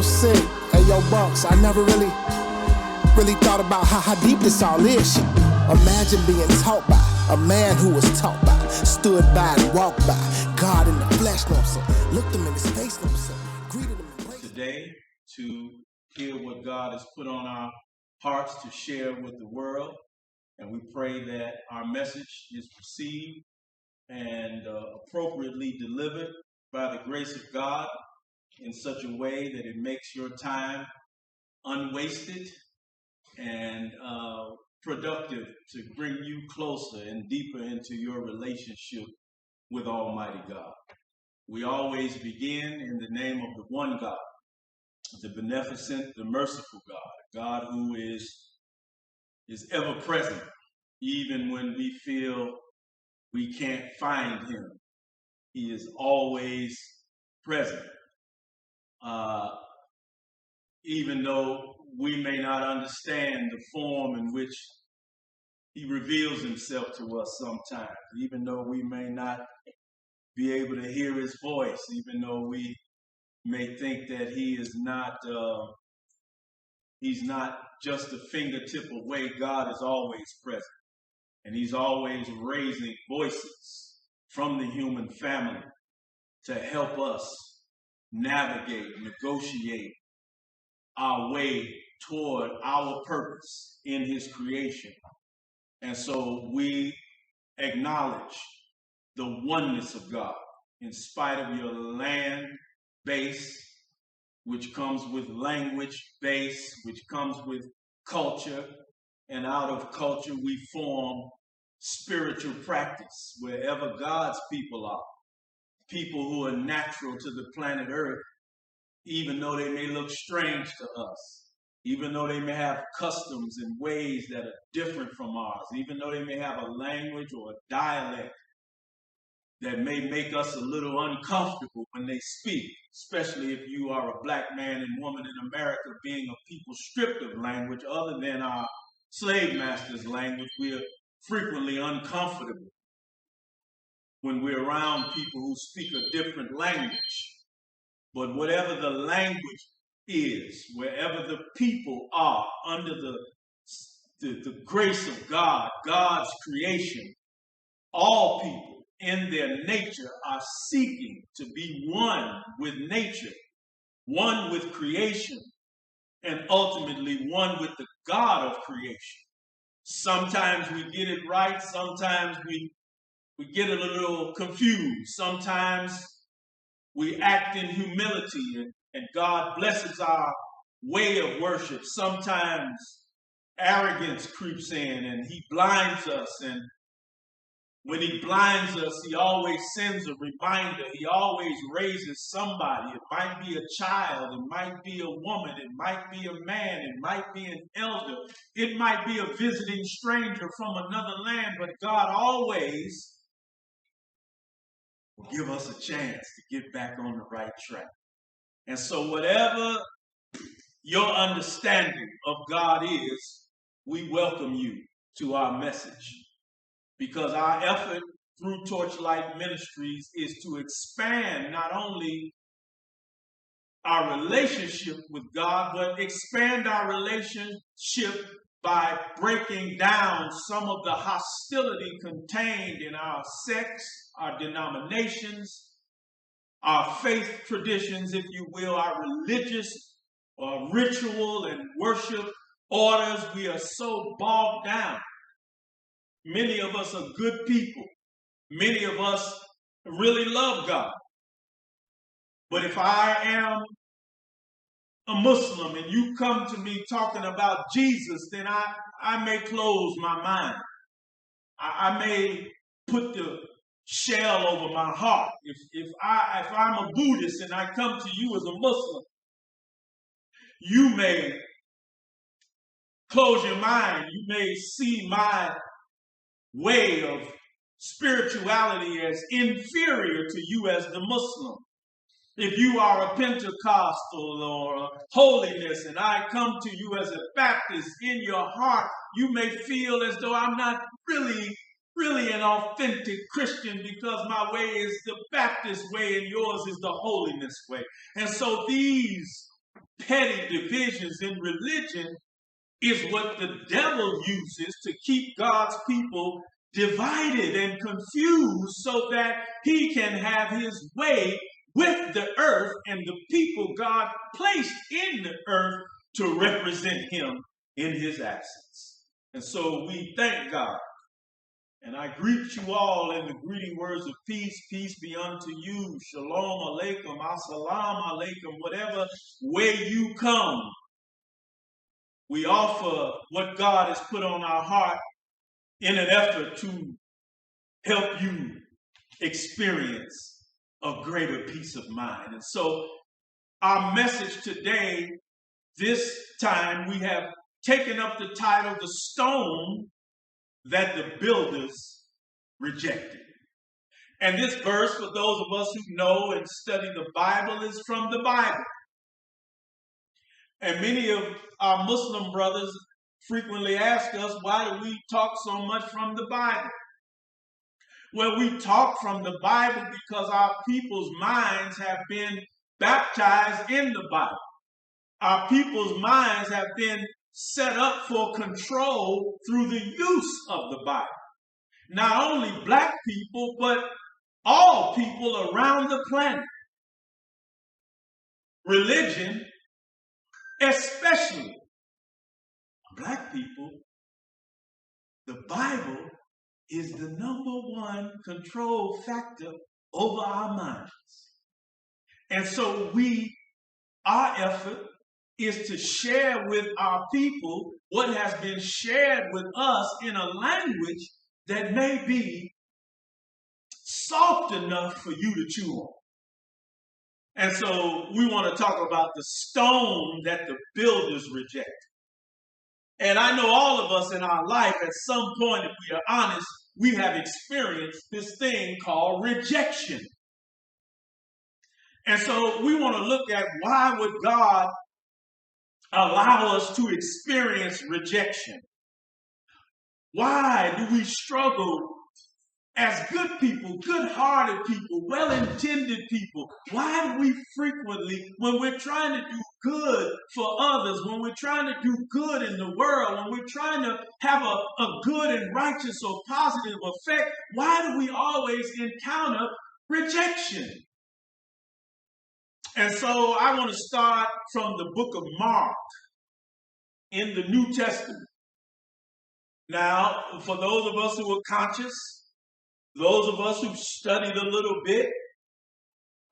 sick. Hey, yo, Bucks, I never really thought about how deep this all is. Shit. Imagine being taught by a man who was taught by, stood by and walked by God in the flesh, know what I'm saying? Looked him in his face, know what I'm saying? Greeted him and praised him. Today, to hear what God has put on our hearts to share with the world. And we pray that our message is received and appropriately delivered by the grace of God in such a way that it makes your time unwasted and productive to bring you closer and deeper into your relationship with Almighty God. We always begin in the name of the one God, the beneficent, the merciful God, a God who is ever present, even when we feel we can't find him. He is always present. Even though we may not understand the form in which he reveals himself to us sometimes, even though we may not be able to hear his voice, even though we may think that he's not just a fingertip away. God is always present, and he's always raising voices from the human family to help us navigate, negotiate our way toward our purpose in his creation. And so we acknowledge the oneness of God in spite of your land base, which comes with language base, which comes with culture, and out of culture we form spiritual practice wherever God's people are, people who are natural to the planet Earth, even though they may look strange to us, even though they may have customs and ways that are different from ours, even though they may have a language or a dialect that may make us a little uncomfortable when they speak, especially if you are a black man and woman in America, being a people stripped of language other than our slave masters' language. We are frequently uncomfortable when we're around people who speak a different language. But whatever the language is, wherever the people are under the grace of God, God's creation, all people in their nature are seeking to be one with nature, one with creation, and ultimately one with the God of creation. Sometimes we get it right, sometimes we get a little confused, sometimes we act in humility and God blesses our way of worship. Sometimes arrogance creeps in and he blinds us, and when he blinds us, he always sends a reminder. He always raises somebody. It might be a child. It might be a woman. It might be a man. It might be an elder. It might be a visiting stranger from another land. But God always will give us a chance to get back on the right track. And so whatever your understanding of God is, we welcome you to our message. Because our effort through Torchlight Ministries is to expand not only our relationship with God, but expand our relationship by breaking down some of the hostility contained in our sects, our denominations, our faith traditions, if you will, our religious ritual and worship orders. We are so bogged down. Many of us are good people. Many of us really love God. But if I am a Muslim and you come to me talking about Jesus, then I may close my mind. I may put the shell over my heart. If I'm a Buddhist and I come to you as a Muslim, you may close your mind. You may see my way of spirituality as inferior to you as the Muslim. If you are a Pentecostal or a holiness and I come to you as a Baptist, in your heart you may feel as though I'm not really an authentic Christian because my way is the Baptist way and yours is the holiness way. And so these petty divisions in religion is what the devil uses to keep God's people divided and confused so that he can have his way with the earth and the people God placed in the earth to represent him in his absence. And so we thank God. And I greet you all in the greeting words of peace. Peace be unto you. Shalom alaikum, assalamu alaikum, whatever way you come. We offer what God has put on our heart in an effort to help you experience a greater peace of mind. And so our message today, this time we have taken up the title, The Stone That the Builders Rejected. And this verse, for those of us who know and study the Bible, is from the Bible. And many of our Muslim brothers frequently ask us, why do we talk so much from the Bible? Well, we talk from the Bible because our people's minds have been baptized in the Bible. Our people's minds have been set up for control through the use of the Bible. Not only black people, but all people around the planet. Religion, especially black people, the Bible is the number one control factor over our minds. And so our effort is to share with our people what has been shared with us in a language that may be soft enough for you to chew on. And so we want to talk about the stone that the builders reject. And I know all of us in our life, at some point, if we are honest, we have experienced this thing called rejection. And so we want to look at, why would God allow us to experience rejection? Why do we struggle as good people, good-hearted people, well-intended people? Why do we frequently, when we're trying to do good for others, when we're trying to do good in the world, when we're trying to have a good and righteous or positive effect, why do we always encounter rejection? And so I want to start from the book of Mark in the New Testament. Now, for those of us who are conscious, those of us who've studied a little bit,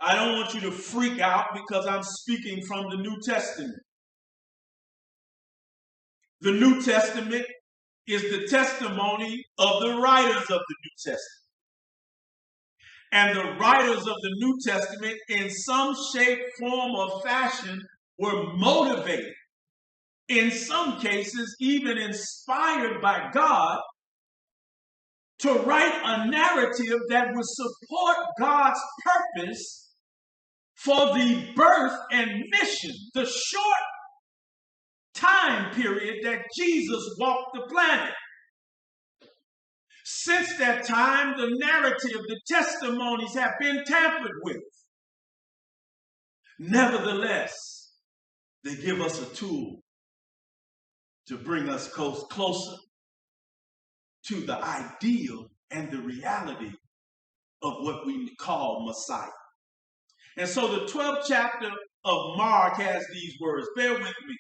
I don't want you to freak out because I'm speaking from the New Testament. The New Testament is the testimony of the writers of the New Testament. And the writers of the New Testament, in some shape, form, or fashion, were motivated, in some cases even inspired by God, to write a narrative that would support God's purpose for the birth and mission, the short time period that Jesus walked the planet. Since that time, the narrative, the testimonies have been tampered with. Nevertheless, they give us a tool to bring us closer to the ideal and the reality of what we call Messiah. And so the 12th chapter of Mark has these words. Bear with me.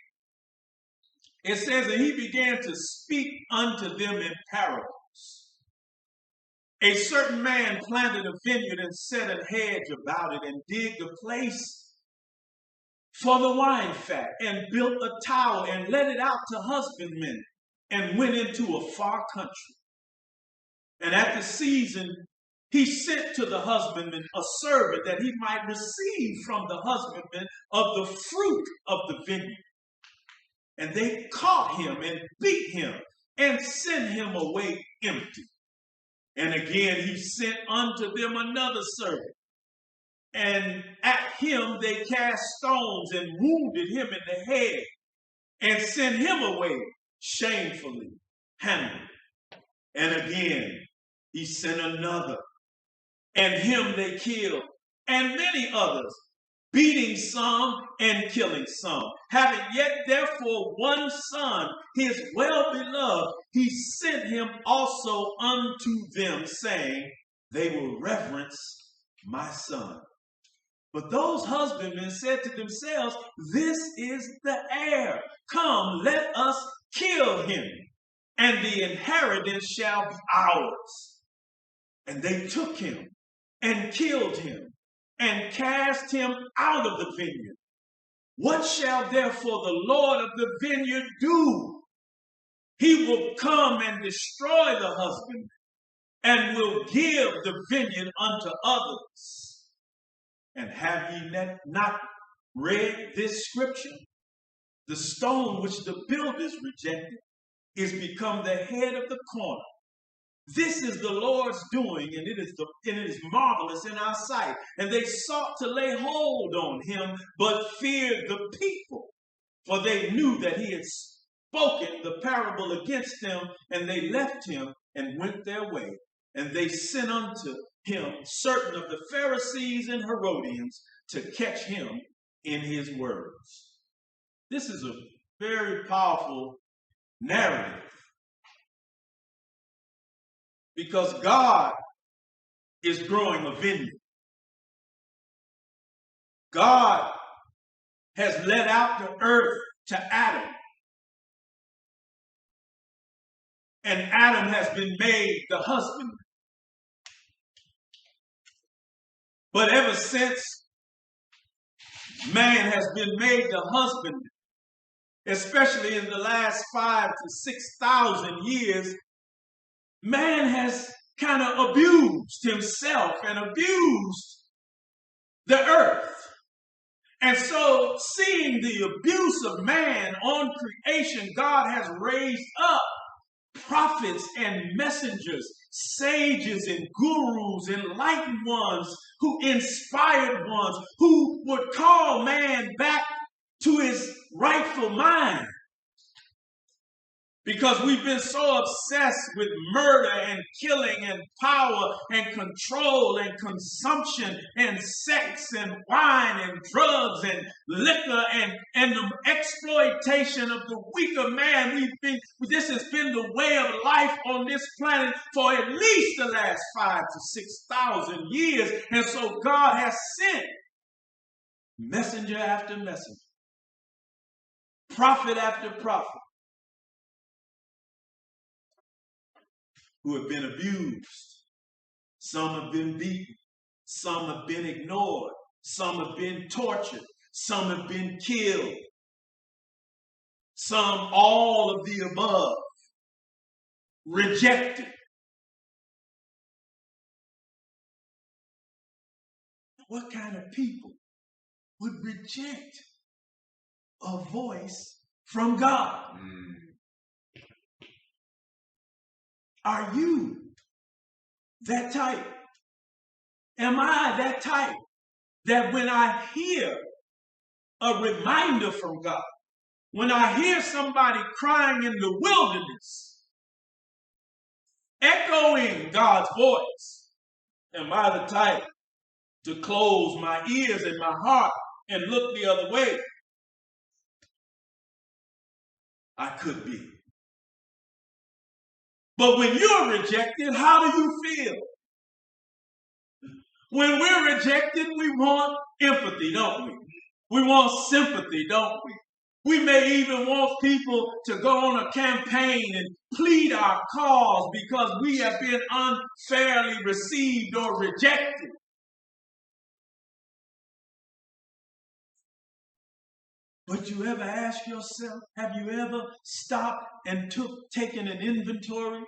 It says, and he began to speak unto them in parables. A certain man planted a vineyard and set a hedge about it and digged a place for the wine fat and built a tower and let it out to husbandmen and went into a far country. And at the season, he sent to the husbandman a servant that he might receive from the husbandman of the fruit of the vineyard. And they caught him and beat him and sent him away empty. And again he sent unto them another servant. And at him they cast stones and wounded him in the head and sent him away shamefully handled. And again he sent another, and him they killed, and many others. beating some and killing some. Having yet therefore one son, his well-beloved, he sent him also unto them, saying, they will reverence my son. But those husbandmen said to themselves, this is the heir. Come, let us kill him, and the inheritance shall be ours. And they took him and killed him and cast him out of the vineyard. What shall therefore the Lord of the vineyard do? He will come and destroy the husband and will give the vineyard unto others. And have ye not read this scripture? The stone which the builders rejected is become the head of the corner. This is the Lord's doing, and it is marvelous in our sight. And they sought to lay hold on him, but feared the people, for they knew that he had spoken the parable against them, and they left him and went their way. And they sent unto him certain of the Pharisees and Herodians to catch him in his words. This is a very powerful narrative, because God is growing a vineyard. God has let out the earth to Adam, and Adam has been made the husband. But ever since man has been made the husband, especially in the last 5,000 to 6,000 years, man has kind of abused himself and abused the earth. And so, seeing the abuse of man on creation, God has raised up prophets and messengers, sages and gurus, enlightened ones, who inspired ones, who would call man back to his rightful mind. Because we've been so obsessed with murder and killing and power and control and consumption and sex and wine and drugs and liquor and the exploitation of the weaker man. This has been the way of life on this planet for at least the last 5,000 to 6,000 years. And so God has sent messenger after messenger, prophet after prophet, who have been abused. Some have been beaten. Some have been ignored. Some have been tortured. Some have been killed. Some, all of the above, rejected. What kind of people would reject a voice from God? Are you that type? Am I that type that when I hear a reminder from God, when I hear somebody crying in the wilderness, echoing God's voice, am I the type to close my ears and my heart and look the other way? I could be. But when you're rejected, how do you feel? When we're rejected, we want empathy, don't we? We want sympathy, don't we? We may even want people to go on a campaign and plead our cause because we have been unfairly received or rejected. But you ever ask yourself, have you ever stopped and taken an inventory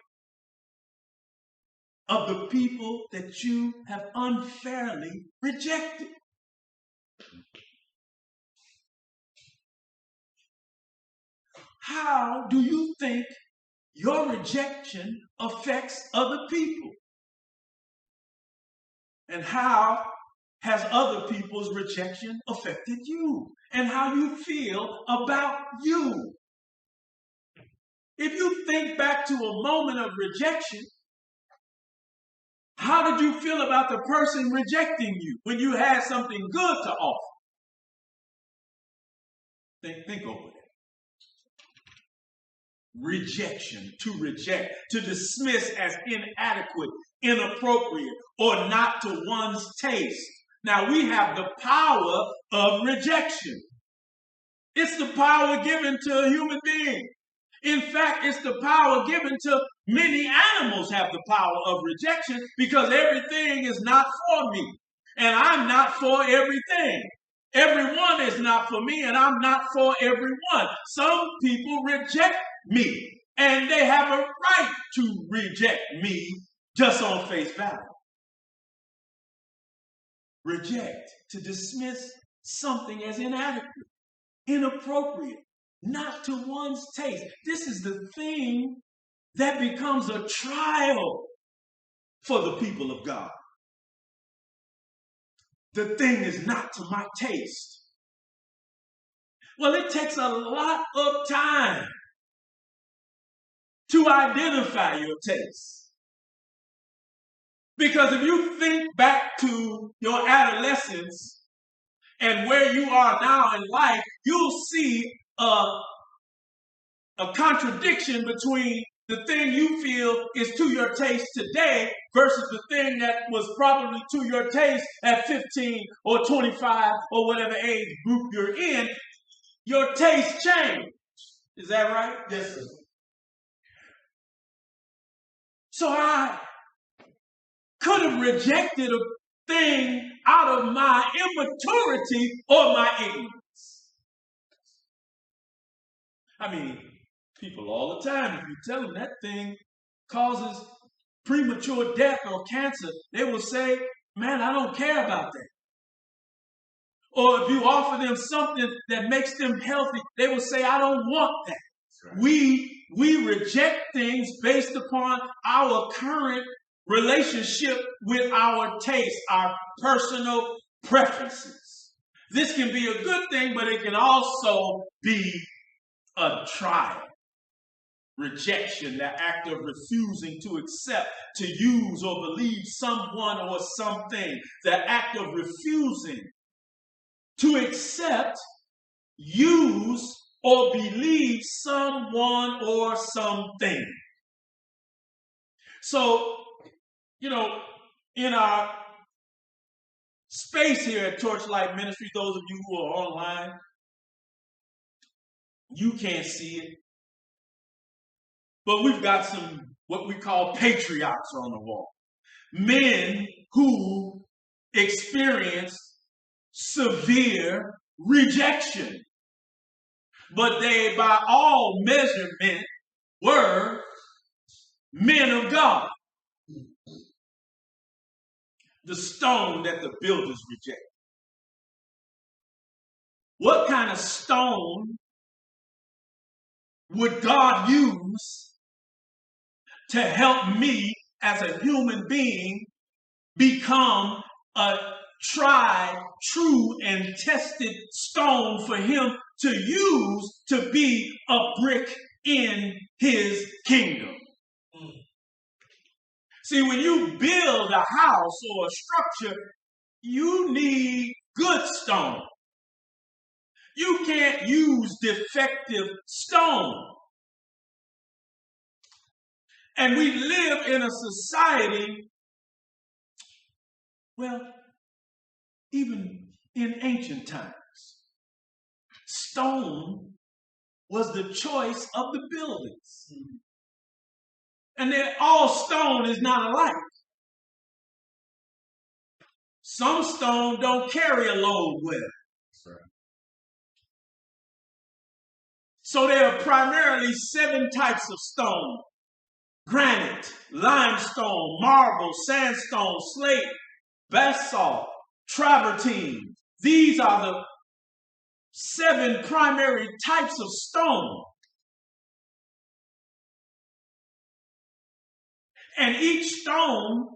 of the people that you have unfairly rejected? How do you think your rejection affects other people? And how has other people's rejection affected you? And how you feel about you? If you think back to a moment of rejection, how did you feel about the person rejecting you when you had something good to offer? Think over that. Rejection, to reject, to dismiss as inadequate, inappropriate, or not to one's taste. Now we have the power of rejection. It's the power given to a human being. In fact, it's the power given to many animals have the power of rejection because everything is not for me. And I'm not for everything. Everyone is not for me, and I'm not for everyone. Some people reject me, and they have a right to reject me just on face value. Reject, to dismiss something as inadequate, inappropriate, not to one's taste. This is the thing that becomes a trial for the people of God. The thing is not to my taste. Well, it takes a lot of time to identify your taste. Because if you think back to your adolescence and where you are now in life, you'll see a contradiction between the thing you feel is to your taste today versus the thing that was probably to your taste at 15 or 25 or whatever age group you're in. Your taste changed. Is that right? Yes, sir. So I could have rejected a thing out of my immaturity or my ignorance. I mean, people all the time, if you tell them that thing causes premature death or cancer, they will say, man, I don't care about that. Or if you offer them something that makes them healthy, they will say, I don't want that. Right. We reject things based upon our current relationship with our taste, our personal preferences. This can be a good thing, but it can also be a trial. Rejection, the act of refusing to accept, to use or believe someone or something. The act of refusing to accept, use, or believe someone or something. So, in our space here at Torchlight Ministries, those of you who are online, you can't see it. But we've got some, what we call patriarchs on the wall. Men who experienced severe rejection. But they, by all measurement, were men of God. The stone that the builders rejected. What kind of stone would God use to help me as a human being become a tried, true, and tested stone for him to use to be a brick in his kingdom? See, when you build a house or a structure, you need good stone. You can't use defective stone. And we live in a society, well, even in ancient times, stone was the choice of the builders. And all stone is not alike. Some stone don't carry a load well. Right. So there are primarily 7 types of stone: granite, limestone, marble, sandstone, slate, basalt, travertine. These are the 7 primary types of stone. And each stone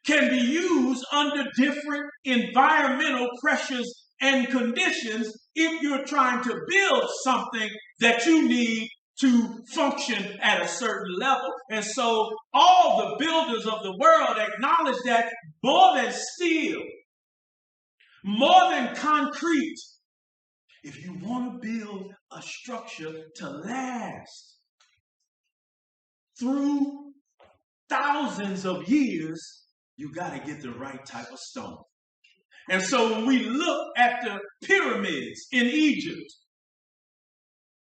can be used under different environmental pressures and conditions if you're trying to build something that you need to function at a certain level. And so all the builders of the world acknowledge that more than steel, more than concrete, If you want to build a structure to last through thousands of years, you got to get the right type of stone. And so when we look at the pyramids in Egypt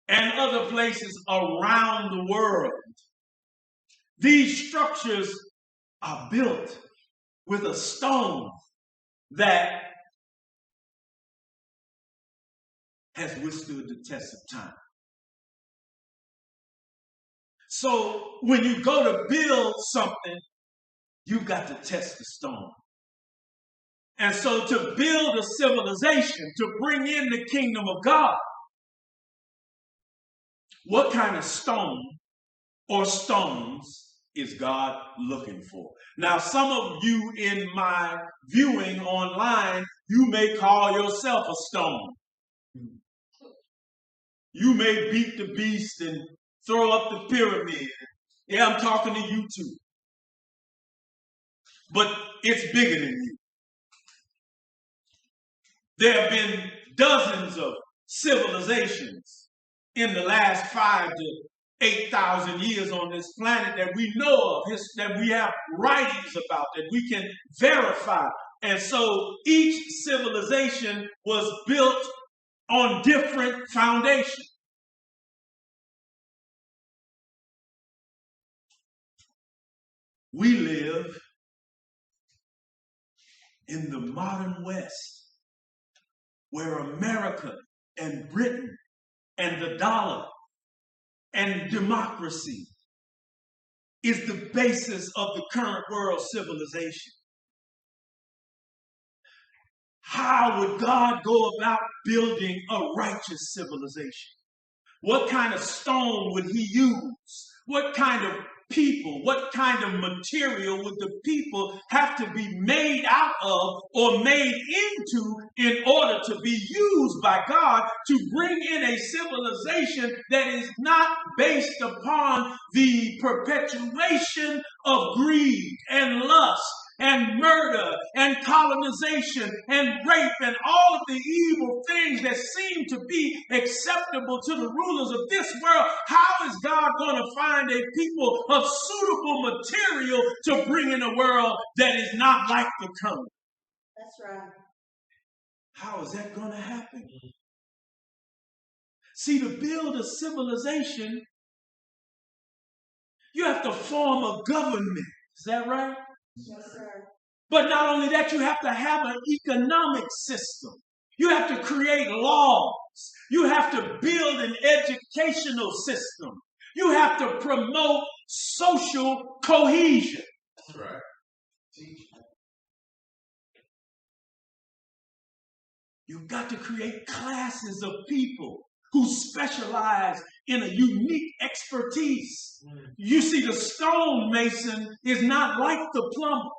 and other places around the world, these structures are built with a stone that has withstood the test of time. So when you go to build something, you've got to test the stone. And so to build a civilization, to bring in the kingdom of God, what kind of stone or stones is God looking for? Now, some of you in my viewing online, you may call yourself a stone. You may beat the beast and throw up the pyramid. Yeah, I'm talking to you too. But it's bigger than you. There have been dozens of civilizations in the last 5,000 to 8,000 years on this planet that we know of, that we have writings about, that we can verify. And so each civilization was built on different foundations. We live in the modern West, where America and Britain and the dollar and democracy is the basis of the current world civilization. How would God go about building a righteous civilization? What kind of stone would he use? What kind of people, what kind of material would the people have to be made out of or made into in order to be used by God to bring in a civilization that is not based upon the perpetuation of greed and lust and murder and colonization and rape and all of the evil things that seem to be acceptable to the rulers of this world? How is God going to find a people of suitable material to bring in a world that is not like the current? That's right. How is that going to happen? See, to build a civilization, you have to form a government. Is that right? Yes, sir. But not only that, you have to have an economic system. You have to create laws. You have to build an educational system. You have to promote social cohesion. That's right. You've got to create classes of people who specialize in a unique expertise. You see, the stonemason is not like the plumber.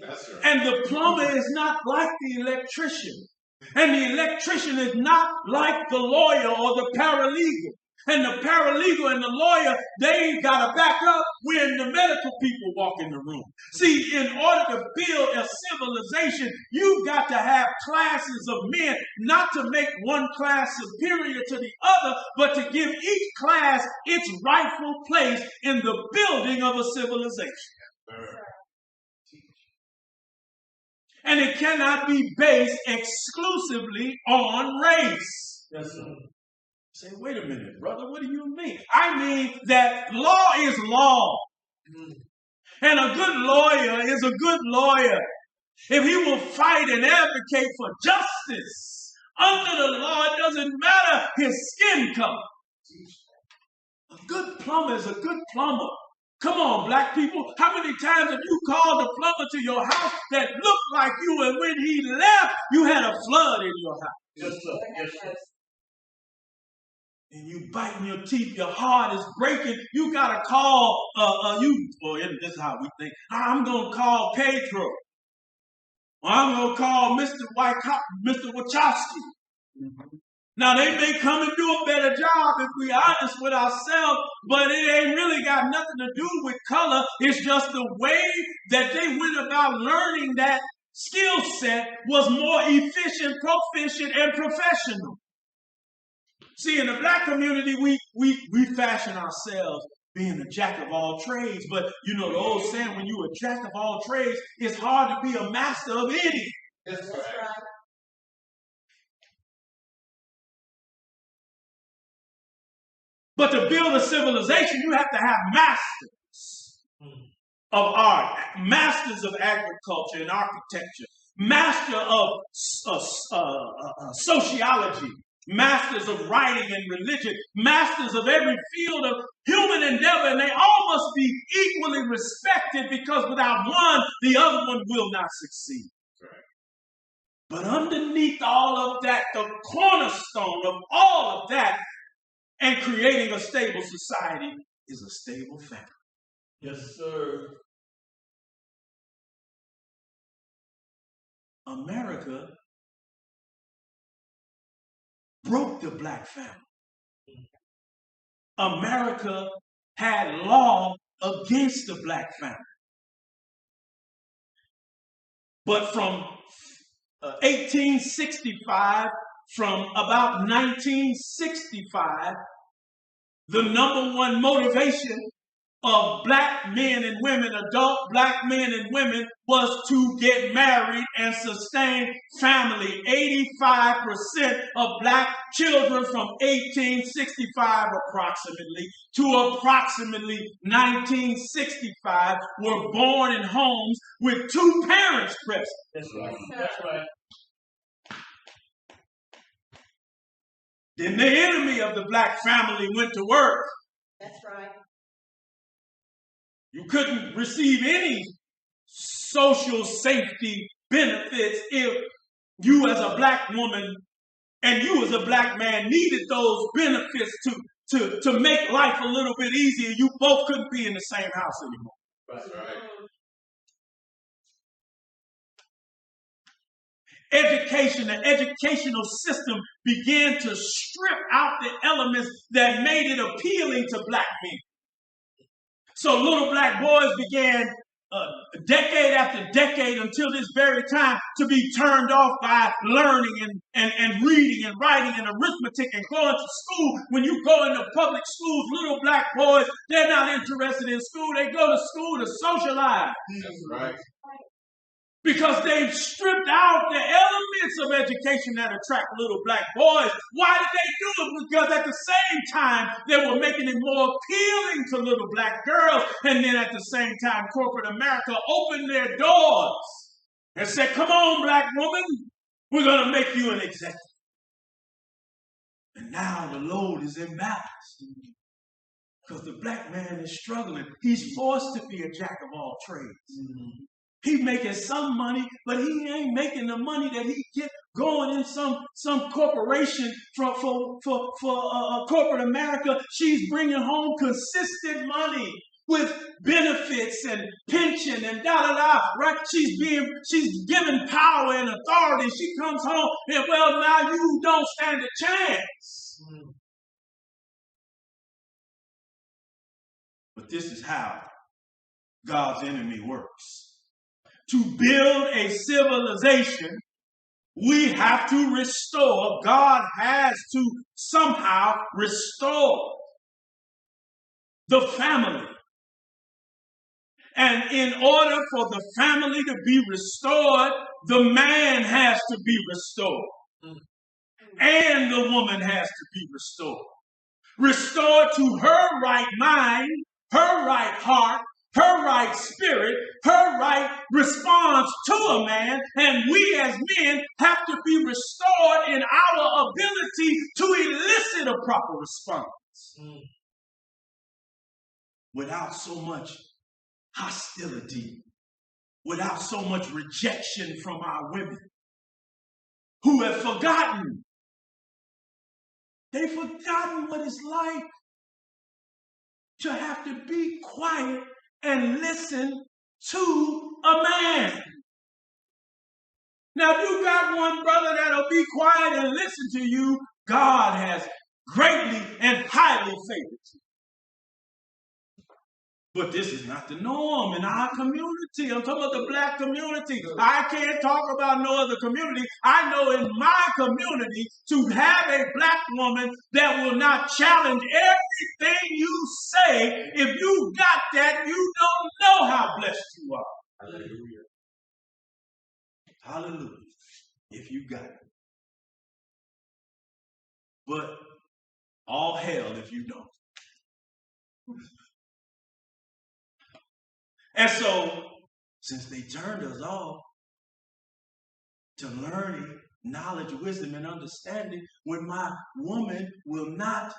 That's right. And the plumber is not like the electrician. And the electrician is not like the lawyer or the paralegal. And the paralegal and the lawyer, they got to back up when the medical people walk in the room. See, in order to build a civilization, you've got to have classes of men, not to make one class superior to the other, but to give each class its rightful place in the building of a civilization. And it cannot be based exclusively on race. Yes, sir. Say, wait a minute, brother, what do you mean? I mean that law is law. And a good lawyer is a good lawyer if he will fight and advocate for justice. Under the law, it doesn't matter his skin color. A good plumber is a good plumber. Come on, black people. How many times have you called a plumber to your house that looked like you, and when he left, you had a flood in your house? Yes, sir. Yes, sir. And you biting your teeth, your heart is breaking. You gotta call this is how we think. I'm gonna call Pedro. Or I'm gonna call Mr. Wachowski. Now they may come and do a better job if we're honest with ourselves, but it ain't really got nothing to do with color. It's just the way that they went about learning that skill set was more efficient, proficient, and professional. See, in the black community, we fashion ourselves being a jack of all trades. But you know the old saying, when you're a jack of all trades, it's hard to be a master of any. That's right. But to build a civilization, you have to have masters of art, masters of agriculture and architecture, master of sociology, masters of writing and religion, masters of every field of human endeavor, and they all must be equally respected, because without one, the other one will not succeed. Right. But underneath all of that, the cornerstone of all of that, and creating a stable society, is a stable family. Yes, sir. America broke the black family. America had law against the black family. But from 1865, from about 1965, the number one motivation of black men and women, adult black men and women, was to get married and sustain family. 85% of black children from 1865 approximately to approximately 1965 were born in homes with two parents present. That's right. That's right. Then the enemy of the black family went to work. That's right. You couldn't receive any social safety benefits if you as a black woman and you as a black man needed those benefits to make life a little bit easier. You both couldn't be in the same house anymore. That's right. Education, the educational system began to strip out the elements that made it appealing to black men. So little black boys began decade after decade until this very time to be turned off by learning and reading and writing and arithmetic and going to school. When you go into public schools, little black boys, they're not interested in school. They go to school to socialize. That's right. Because they've stripped out the elements of education that attract little black boys. Why did they do it? Because at the same time, they were making it more appealing to little black girls. And then at the same time, corporate America opened their doors and said, come on, black woman, we're going to make you an executive. And now the load is imbalanced. Because the black man is struggling. He's forced to be a jack of all trades. Mm-hmm. He's making some money, but he ain't making the money that he get going in some corporation for corporate America. She's bringing home consistent money with benefits and pension and da-da-da, right? She's given power and authority. She comes home and, well, now you don't stand a chance. But this is how God's enemy works. To build a civilization, we have to restore. God has to somehow restore the family. And in order for the family to be restored, the man has to be restored. And the woman has to be restored. Restored to her right mind, her right heart, her right spirit, her right response to a man, and we as men have to be restored in our ability to elicit a proper response without so much hostility, without so much rejection from our women who have forgotten. They've forgotten what it's like to have to be quiet and listen to a man. Now, if you got one brother that'll be quiet and listen to you, God has greatly and highly favored you. But this is not the norm in our community. I'm talking about the black community. I can't talk about no other community. I know in my community to have a black woman that will not challenge everything you say. If you got that, you don't know how blessed you are. Hallelujah. Hallelujah. If you got it. But all hell if you don't. And so, since they turned us off to learning, knowledge, wisdom, and understanding, when my woman will not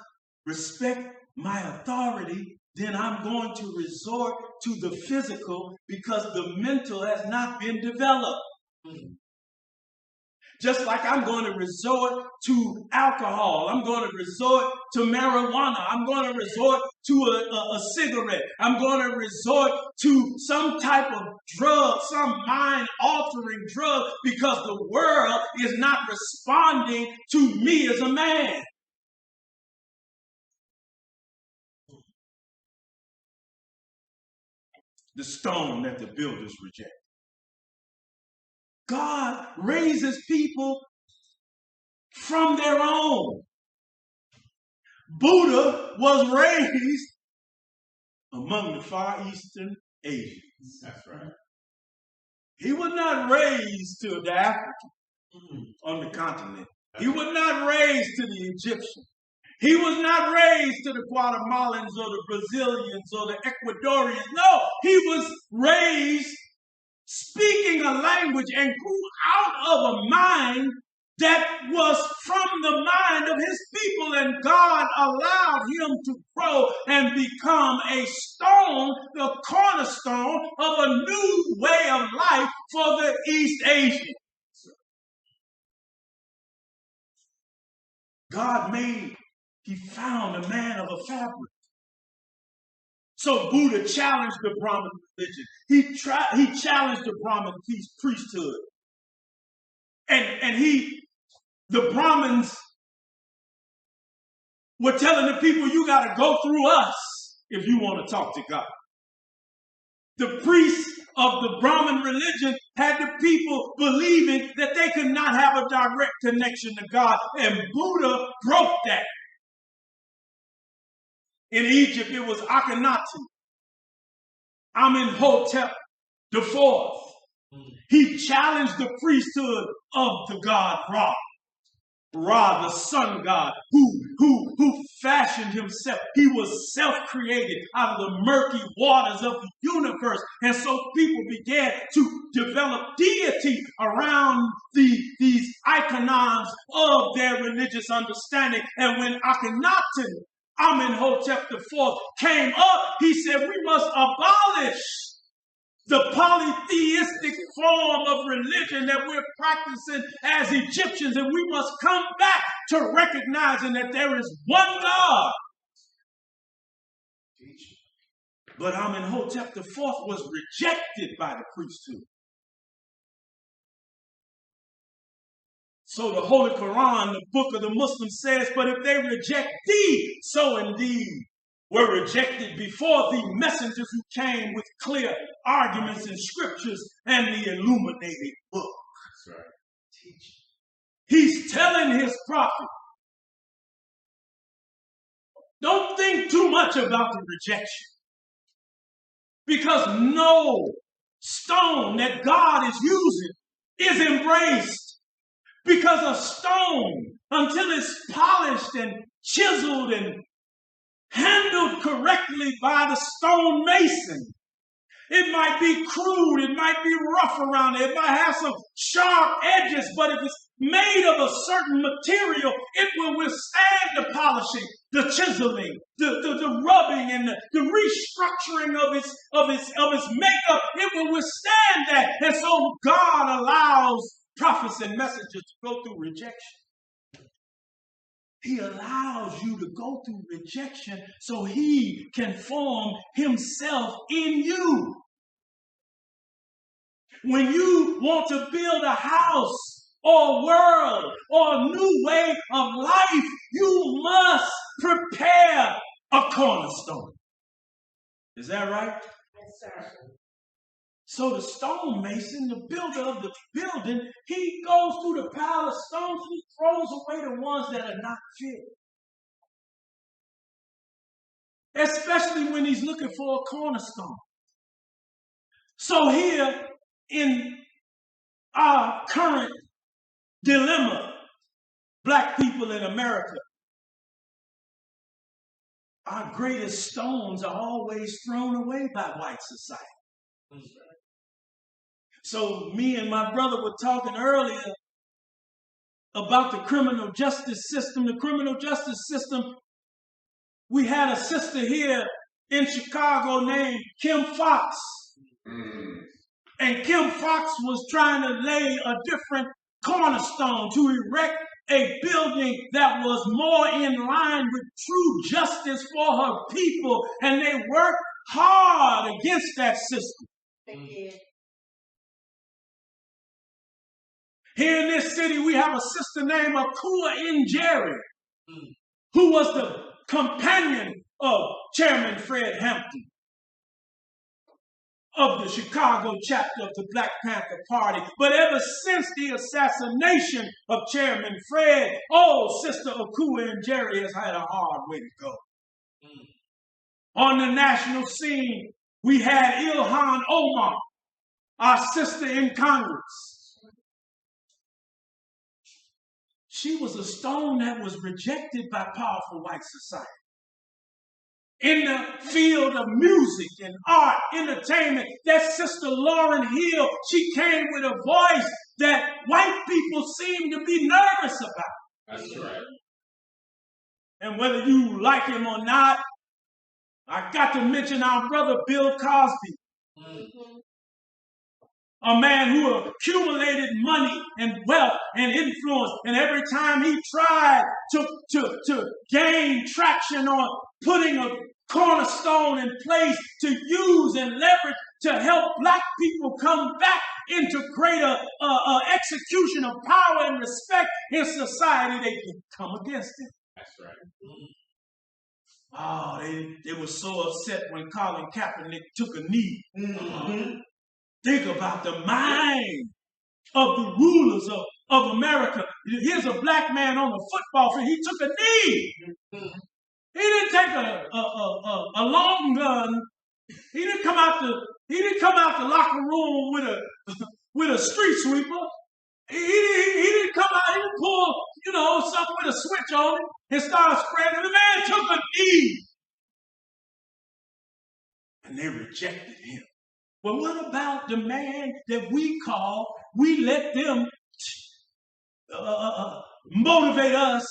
respect my authority, then I'm going to resort to the physical because the mental has not been developed. Just like I'm going to resort to alcohol. I'm going to resort to marijuana. I'm going to resort to a cigarette. I'm going to resort to some type of drug, some mind-altering drug, because the world is not responding to me as a man. The stone that the builders reject. God raises people from their own. Buddha was raised among the Far Eastern Asians. That's right. He was not raised to the African on the continent. He was not raised to the Egyptian. He was not raised to the Guatemalans or the Brazilians or the Ecuadorians. No, he was raised speaking a language and grew out of a mind that was from the mind of his people, and God allowed him to grow and become a stone, the cornerstone of a new way of life for the East Asians. He found a man of a fabric. So Buddha challenged the Brahmin religion. He challenged the Brahmin priesthood. And the Brahmins were telling the people, you got to go through us if you want to talk to God. The priests of the Brahmin religion had the people believing that they could not have a direct connection to God. And Buddha broke that. In Egypt, it was Akhenaten, Amenhotep IV. He challenged the priesthood of the god Ra. Ra, the sun god, who fashioned himself. He was self-created out of the murky waters of the universe. And so people began to develop deity around these icons of their religious understanding. And when Akhenaten, Amenhotep IV, came up, he said, we must abolish the polytheistic form of religion that we're practicing as Egyptians, and we must come back to recognizing that there is one God. But Amenhotep IV was rejected by the priesthood. So the Holy Quran, the book of the Muslims, says, but if they reject thee, so indeed were rejected before thee messengers who came with clear arguments and scriptures and the illuminated book. That's right. He's telling his prophet, don't think too much about the rejection. Because no stone that God is using is embraced. Because a stone, until it's polished and chiseled and handled correctly by the stone mason, it might be crude, it might be rough around it, it might have some sharp edges, but if it's made of a certain material, it will withstand the polishing, the chiseling, the rubbing, and the restructuring of its makeup. It will withstand that. And so God allows prophets and messengers to go through rejection. He allows you to go through rejection so he can form himself in you. When you want to build a house or a world or a new way of life, you must prepare a cornerstone. Is that right? Yes, sir. So the stonemason, the builder of the building, he goes through the pile of stones, he throws away the ones that are not fit. Especially when he's looking for a cornerstone. So here in our current dilemma, black people in America, our greatest stones are always thrown away by white society. So me and my brother were talking earlier about the criminal justice system. The criminal justice system, we had a sister here in Chicago named Kim Fox. And Kim Fox was trying to lay a different cornerstone to erect a building that was more in line with true justice for her people. And they worked hard against that system. They did. Here in this city, we have a sister named Akua Njeri, who was the companion of Chairman Fred Hampton of the Chicago chapter of the Black Panther Party. But ever since the assassination of Chairman Fred, Sister Akua Njeri has had a hard way to go. On the national scene, we had Ilhan Omar, our sister in Congress. She was a stone that was rejected by powerful white society. In the field of music and art, entertainment, that sister Lauryn Hill, she came with a voice that white people seem to be nervous about. That's right. And whether you like him or not, I got to mention our brother Bill Cosby. A man who accumulated money and wealth and influence, and every time he tried to gain traction on putting a cornerstone in place to use and leverage to help black people come back into greater execution of power and respect in society, they could come against it. That's right. They were so upset when Colin Kaepernick took a knee. Think about the mind of the rulers of America. Here's a black man on the football field. He took a knee. He didn't take a long gun. He didn't come out the locker room with a street sweeper. He didn't come out. He didn't pull something with a switch on it and start spreading. The man took a knee, and they rejected him. Well, what about the man that we let them motivate us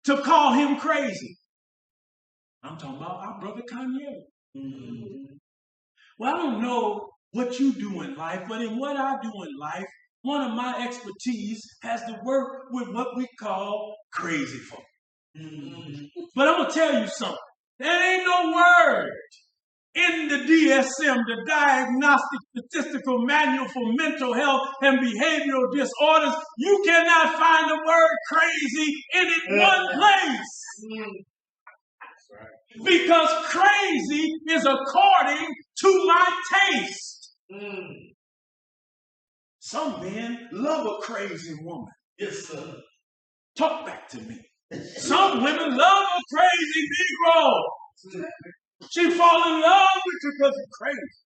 to call him crazy? I'm talking about our brother Kanye. Well, I don't know what you do in life, but in what I do in life, one of my expertise has to work with what we call crazy folk. But I'm going to tell you something. There ain't no word in the DSM, the Diagnostic Statistical Manual for Mental Health and Behavioral Disorders. You cannot find the word crazy in it one place. Because crazy is according to my taste. Some men love a crazy woman. Yes, sir. Talk back to me. Some women love a crazy Negro. She fall in love with you because you're crazy.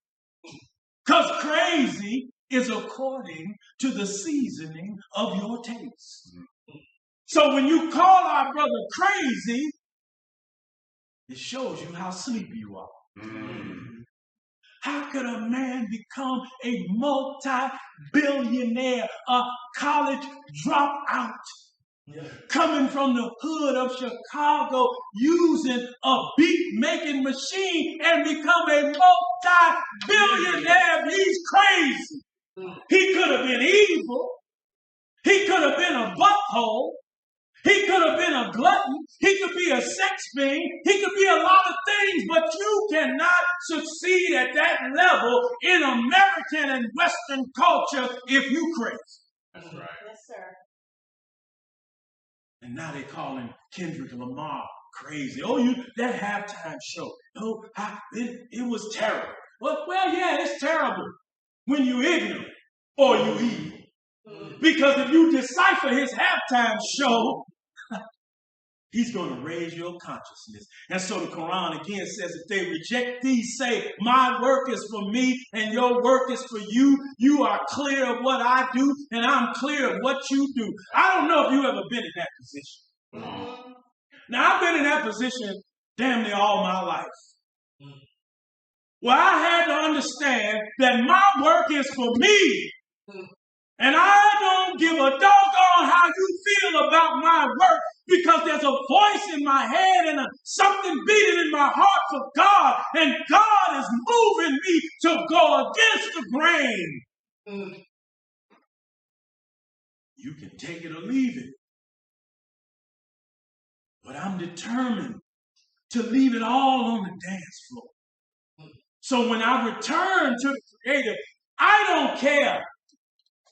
Because crazy is according to the seasoning of your taste. So when you call our brother crazy, it shows you how sleepy you are. How could a man become a multi-billionaire, a college dropout, coming from the hood of Chicago, using a beat-making machine and become a multi-billionaire? He's crazy. He could have been evil. He could have been a butthole. He could have been a glutton. He could be a sex fiend. He could be a lot of things, but you cannot succeed at that level in American and Western culture if you crazy. That's right. Yes, sir. And now they call him Kendrick Lamar crazy. Oh, that halftime show. Oh, it was terrible. Well, yeah, it's terrible when you ignorant or you evil. Because if you decipher his halftime show, he's going to raise your consciousness. And so the Quran again says, if they reject thee, say, my work is for me and your work is for you. You are clear of what I do and I'm clear of what you do. I don't know if you've ever been in that position. Now, I've been in that position damn near all my life. Well, I had to understand that my work is for me. And I don't give a doggone how you feel about my work, because there's a voice in my head and something beating in my heart for God. And God is moving me to go against the grain. You can take it or leave it. But I'm determined to leave it all on the dance floor. So when I return to the Creator, I don't care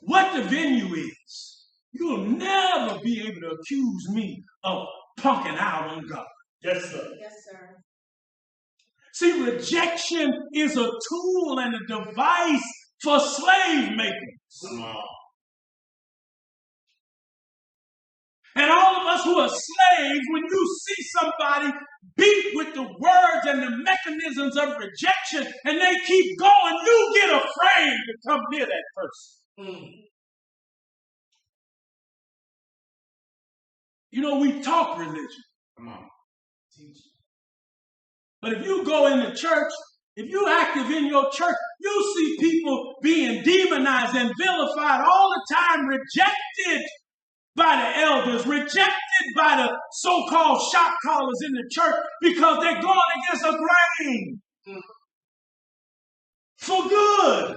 what the venue is. You'll never be able to accuse me of punking out on God. Yes, sir. Yes, sir. See, rejection is a tool and a device for slave makers. And all of us who are slaves, when you see somebody beat with the words and the mechanisms of rejection and they keep going, you get afraid to come near that person. You know, we talk religion. Come on. Teach. But if you go in the church, if you're active in your church, you see people being demonized and vilified all the time, rejected by the elders, rejected by the so-called shot callers in the church because they're going against the grain for good.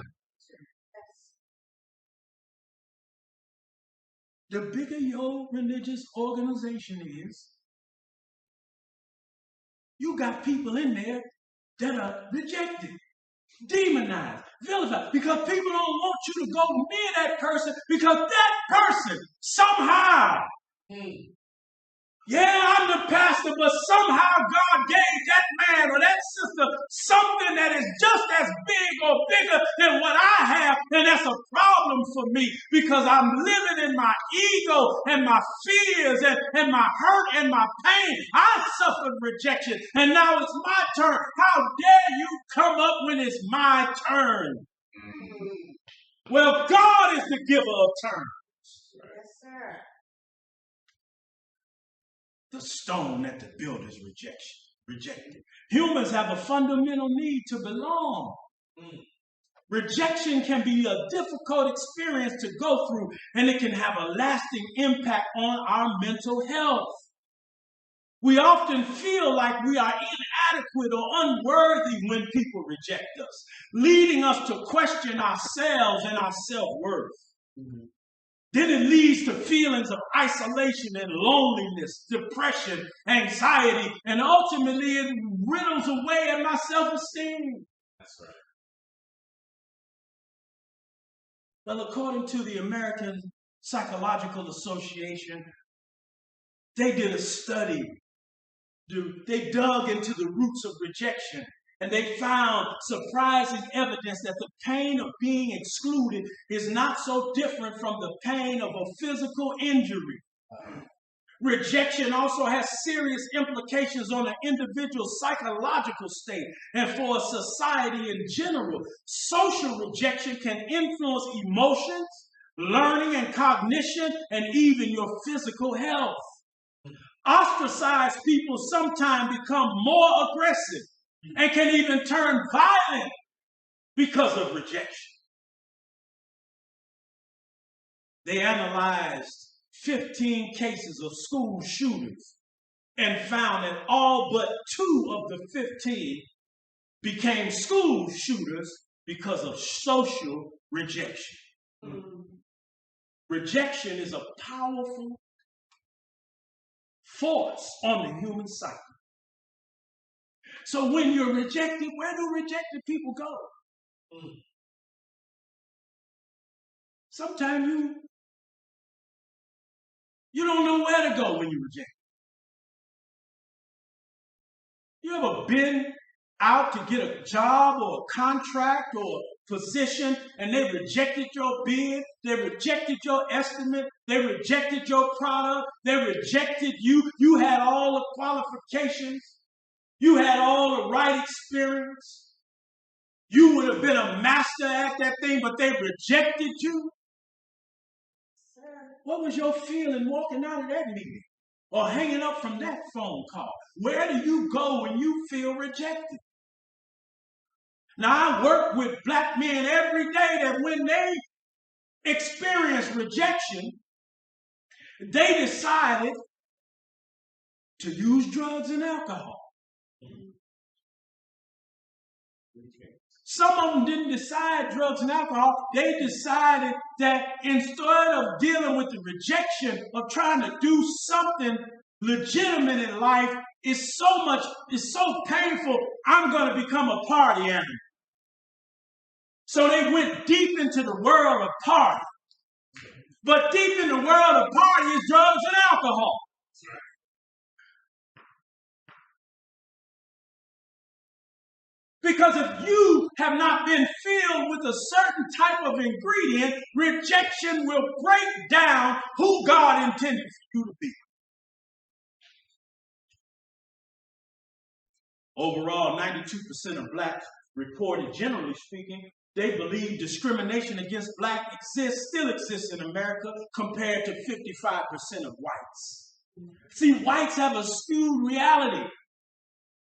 The bigger your religious organization is, you got people in there that are rejected, demonized, vilified, because people don't want you to go near that person because that person somehow, yeah, I'm the pastor, but somehow God gave that man or that sister something that is just as big or bigger than what I have, and that's a problem for me because I'm living in my ego and my fears and my hurt and my pain. I suffered rejection, and now it's my turn. How dare you come up when it's my turn? Well, God is the giver of turns. Yes, sir. The stone that the builders rejected. Humans have a fundamental need to belong. Rejection can be a difficult experience to go through, and it can have a lasting impact on our mental health. We often feel like we are inadequate or unworthy when people reject us, leading us to question ourselves and our self-worth. Then it leads to feelings of isolation and loneliness, depression, anxiety, and ultimately it riddles away at my self-esteem. That's right. Well, according to the American Psychological Association, they did a study. They dug into the roots of rejection. And they found surprising evidence that the pain of being excluded is not so different from the pain of a physical injury. Rejection also has serious implications on an individual's psychological state and for a society in general. Social rejection can influence emotions, learning and cognition, and even your physical health. Ostracized people sometimes become more aggressive and can even turn violent because of rejection. They analyzed 15 cases of school shooters and found that all but 2 of the 15 became school shooters because of social rejection. Rejection is a powerful force on the human psyche. So when you're rejected, where do rejected people go? Sometimes you don't know where to go when you're rejected. You ever been out to get a job or a contract or a position and they rejected your bid, they rejected your estimate, they rejected your product, they rejected you. You had all the qualifications, you had all the right experience, you would have been a master at that thing, but they rejected you? Sir. What was your feeling walking out of that meeting or hanging up from that phone call? Where do you go when you feel rejected? Now, I work with black men every day that when they experience rejection, they decided to use drugs and alcohol. Some of them didn't decide drugs and alcohol. They decided that instead of dealing with the rejection of trying to do something legitimate in life, it's so painful, I'm going to become a party animal. So they went deep into the world of party. But deep in the world of party is drugs and alcohol. Because if you have not been filled with a certain type of ingredient, rejection will break down who God intended for you to be. Overall, 92% of blacks reported, generally speaking, they believe discrimination against blacks still exists in America compared to 55% of whites. See, whites have a skewed reality.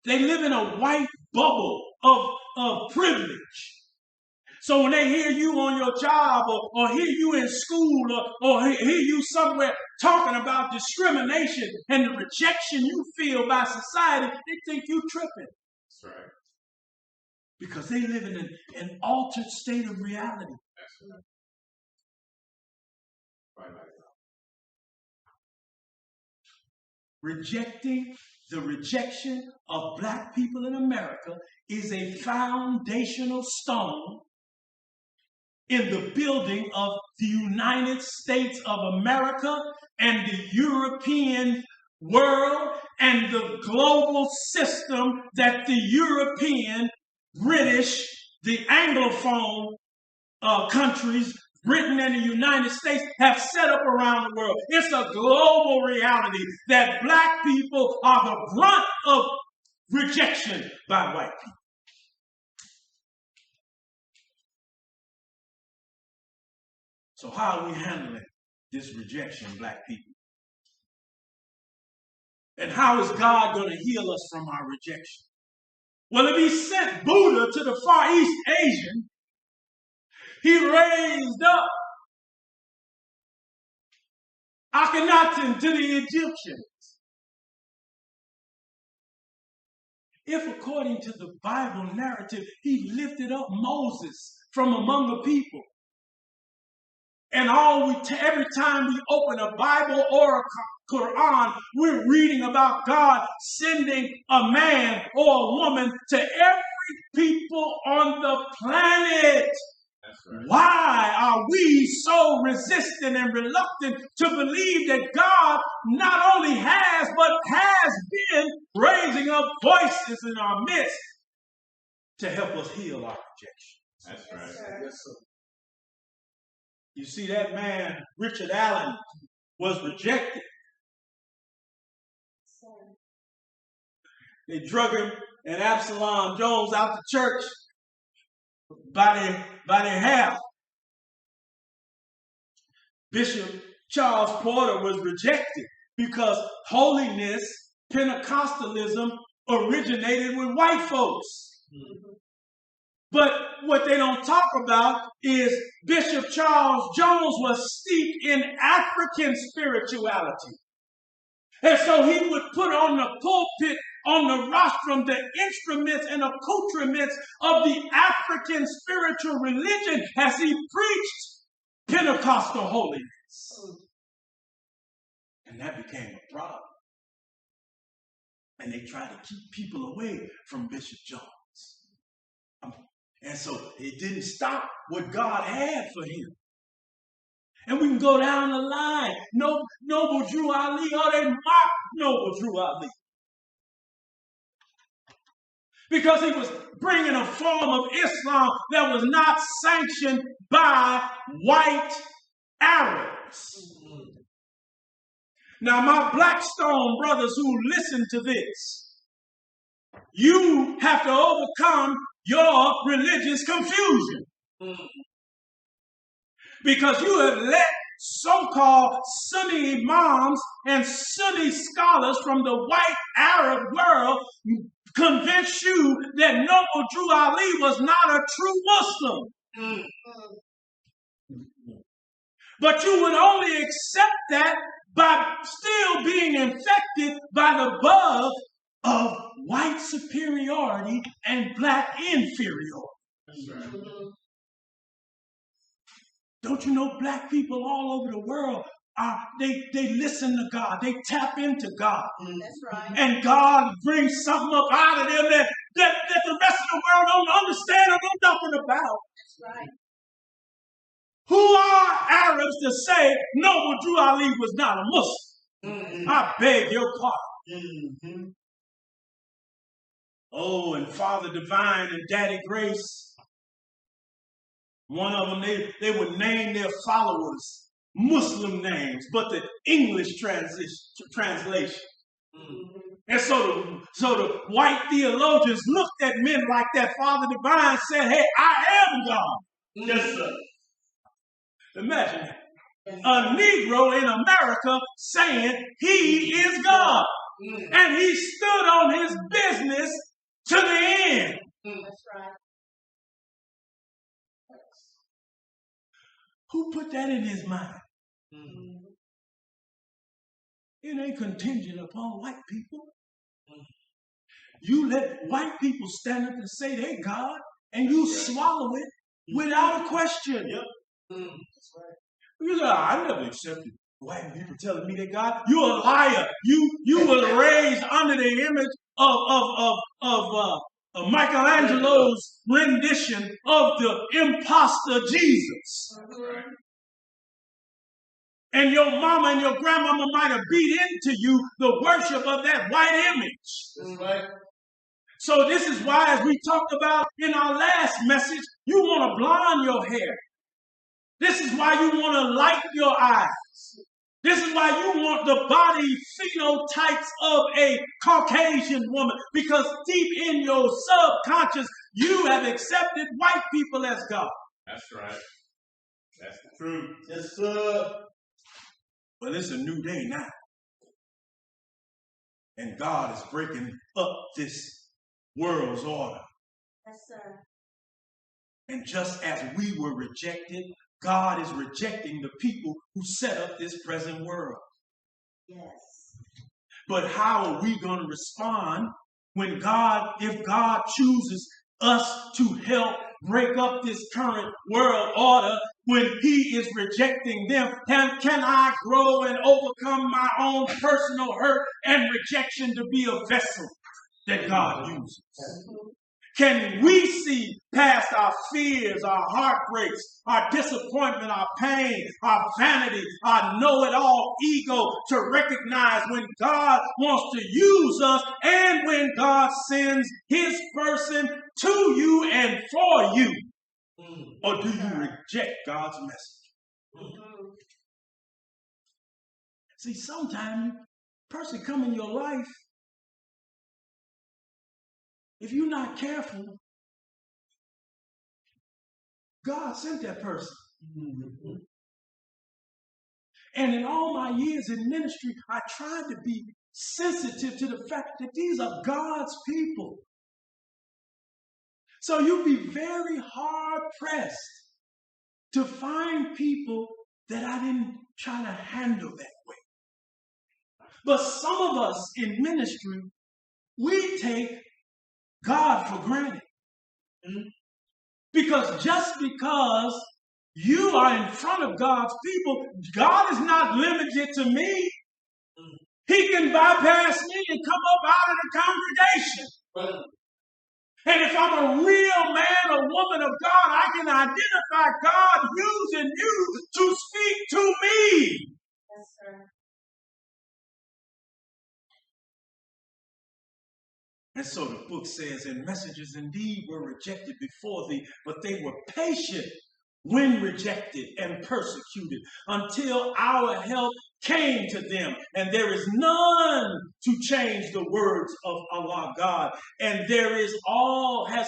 They live in a white bubble of privilege. So when they hear you on your job or hear you in school or hear you somewhere talking about discrimination and the rejection you feel by society, they think you tripping. That's right. Because they live in an altered state of reality. That's right. Right. The rejection of black people in America is a foundational stone in the building of the United States of America and the European world and the global system that the European, British, the Anglophone countries, Britain and the United States have set up around the world. It's a global reality that black people are the brunt of rejection by white people. So how are we handling this rejection, black people? And how is God going to heal us from our rejection? Well, if he sent Buddha to the Far East Asian, he raised up Akhenaten to the Egyptians. If according to the Bible narrative, he lifted up Moses from among the people. And every time we open a Bible or a Quran, we're reading about God sending a man or a woman to every people on the planet. Right. Why are we so resistant and reluctant to believe that God not only has, but has been raising up voices in our midst to help us heal our rejection? That's right. Yes, sir. You see, that man, Richard Allen, was rejected. They drug him and Absalom Jones out the church by their hair. Bishop Charles Porter was rejected because holiness, Pentecostalism, originated with white folks. Mm-hmm. But what they don't talk about is Bishop Charles Jones was steeped in African spirituality. And so he would put on the pulpit, on the rostrum, the instruments and accoutrements of the African spiritual religion as he preached Pentecostal holiness. And that became a problem. And they tried to keep people away from Bishop Jones. And so it didn't stop what God had for him. And we can go down the line. Noble Drew Ali, oh, they mocked Noble Drew Ali. because he was bringing a form of Islam that was not sanctioned by white Arabs. Now, my Blackstone brothers who listen to this, you have to overcome your religious confusion. Because you have let so-called Sunni imams and Sunni scholars from the white Arab world convince you that Noble Drew Ali was not a true Muslim. But you would only accept that by still being infected by the bug of white superiority and black inferiority. Don't you know black people all over the world they listen to God, they tap into God. That's right. And God brings something up out of them that the rest of the world don't understand or know nothing about. That's right. Who are Arabs to say Noble Drew Ali was not a Muslim? I beg your pardon. Oh, and Father Divine and Daddy Grace, one of them, they would name their followers Muslim names, but the English translation. And so the white theologians looked at men like that. Father Divine said, hey, I am God. Yes, sir. Imagine that. A Negro in America saying he is God. And he stood on his business to the end. That's right. Who put that in his mind? It ain't contingent upon white people. You let white people stand up and say they God, and you swallow it without a question. Yep. That's right. You say, I never accepted white people telling me they God. You're a liar. You were raised under the image of Michelangelo's rendition of the imposter Jesus. Right. And your mama and your grandmama might have beat into you the worship of that white image. That's right. So this is why, as we talked about in our last message, you want to blonde your hair. This is why you want to light your eyes. This is why you want the body phenotypes of a Caucasian woman, because deep in your subconscious, you have accepted white people as God. That's right. That's the truth. Yes, sir. But it's a new day now. And God is breaking up this world's order. Yes, sir. And just as we were rejected, God is rejecting the people who set up this present world. Yes. But how are we going to respond when if God chooses us to help break up this current world order, when he is rejecting them? Can I grow and overcome my own personal hurt and rejection to be a vessel that God uses? Can we see past our fears, our heartbreaks, our disappointment, our pain, our vanity, our know-it-all ego to recognize when God wants to use us and when God sends his person to you and for you? Or do you reject God's message? See, sometimes a person come in your life, if you're not careful, God sent that person. And in all my years in ministry, I tried to be sensitive to the fact that these are God's people. So you'd be very hard-pressed to find people that I didn't try to handle that way. But some of us in ministry, we take God for granted. Because just because you are in front of God's people, God is not limited to me. He can bypass me and come up out of the congregation. And if I'm a real man or woman of God, I can identify God using you to speak to me. Yes, sir. And so the book says, and messengers indeed were rejected before thee, but they were patient when rejected and persecuted until our help came to them. And there is none to change the words of Allah God. And there has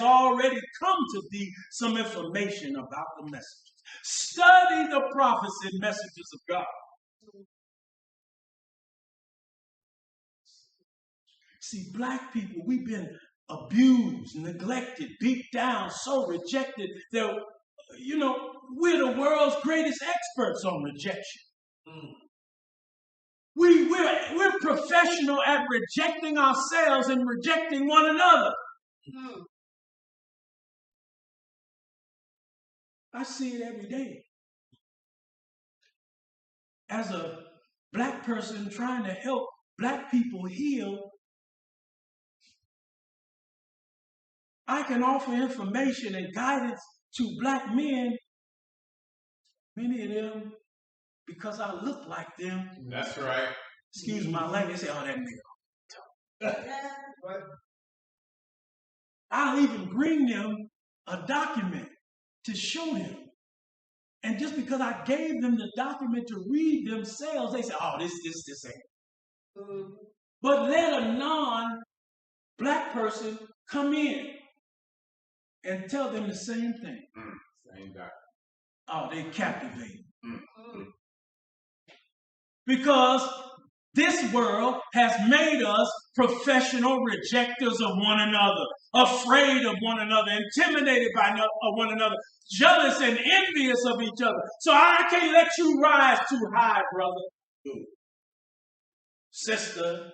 already come to thee some information about the messengers. Study the prophets and messengers of God. See, black people, we've been abused, neglected, beat down, so rejected that, we're the world's greatest experts on rejection. We're professional at rejecting ourselves and rejecting one another. I see it every day. As a black person trying to help black people heal, I can offer information and guidance to black men, many of them, because I look like them. That's right. Excuse my language. They say, oh, that nigga. I'll even bring them a document to show them. And just because I gave them the document to read themselves, they say, oh, this ain't. But let a non-black person come in and tell them the same thing. Same document. Oh, they captivate. Because this world has made us professional rejectors of one another, afraid of one another, intimidated by one another, jealous and envious of each other. So I can't let you rise too high, brother, sister.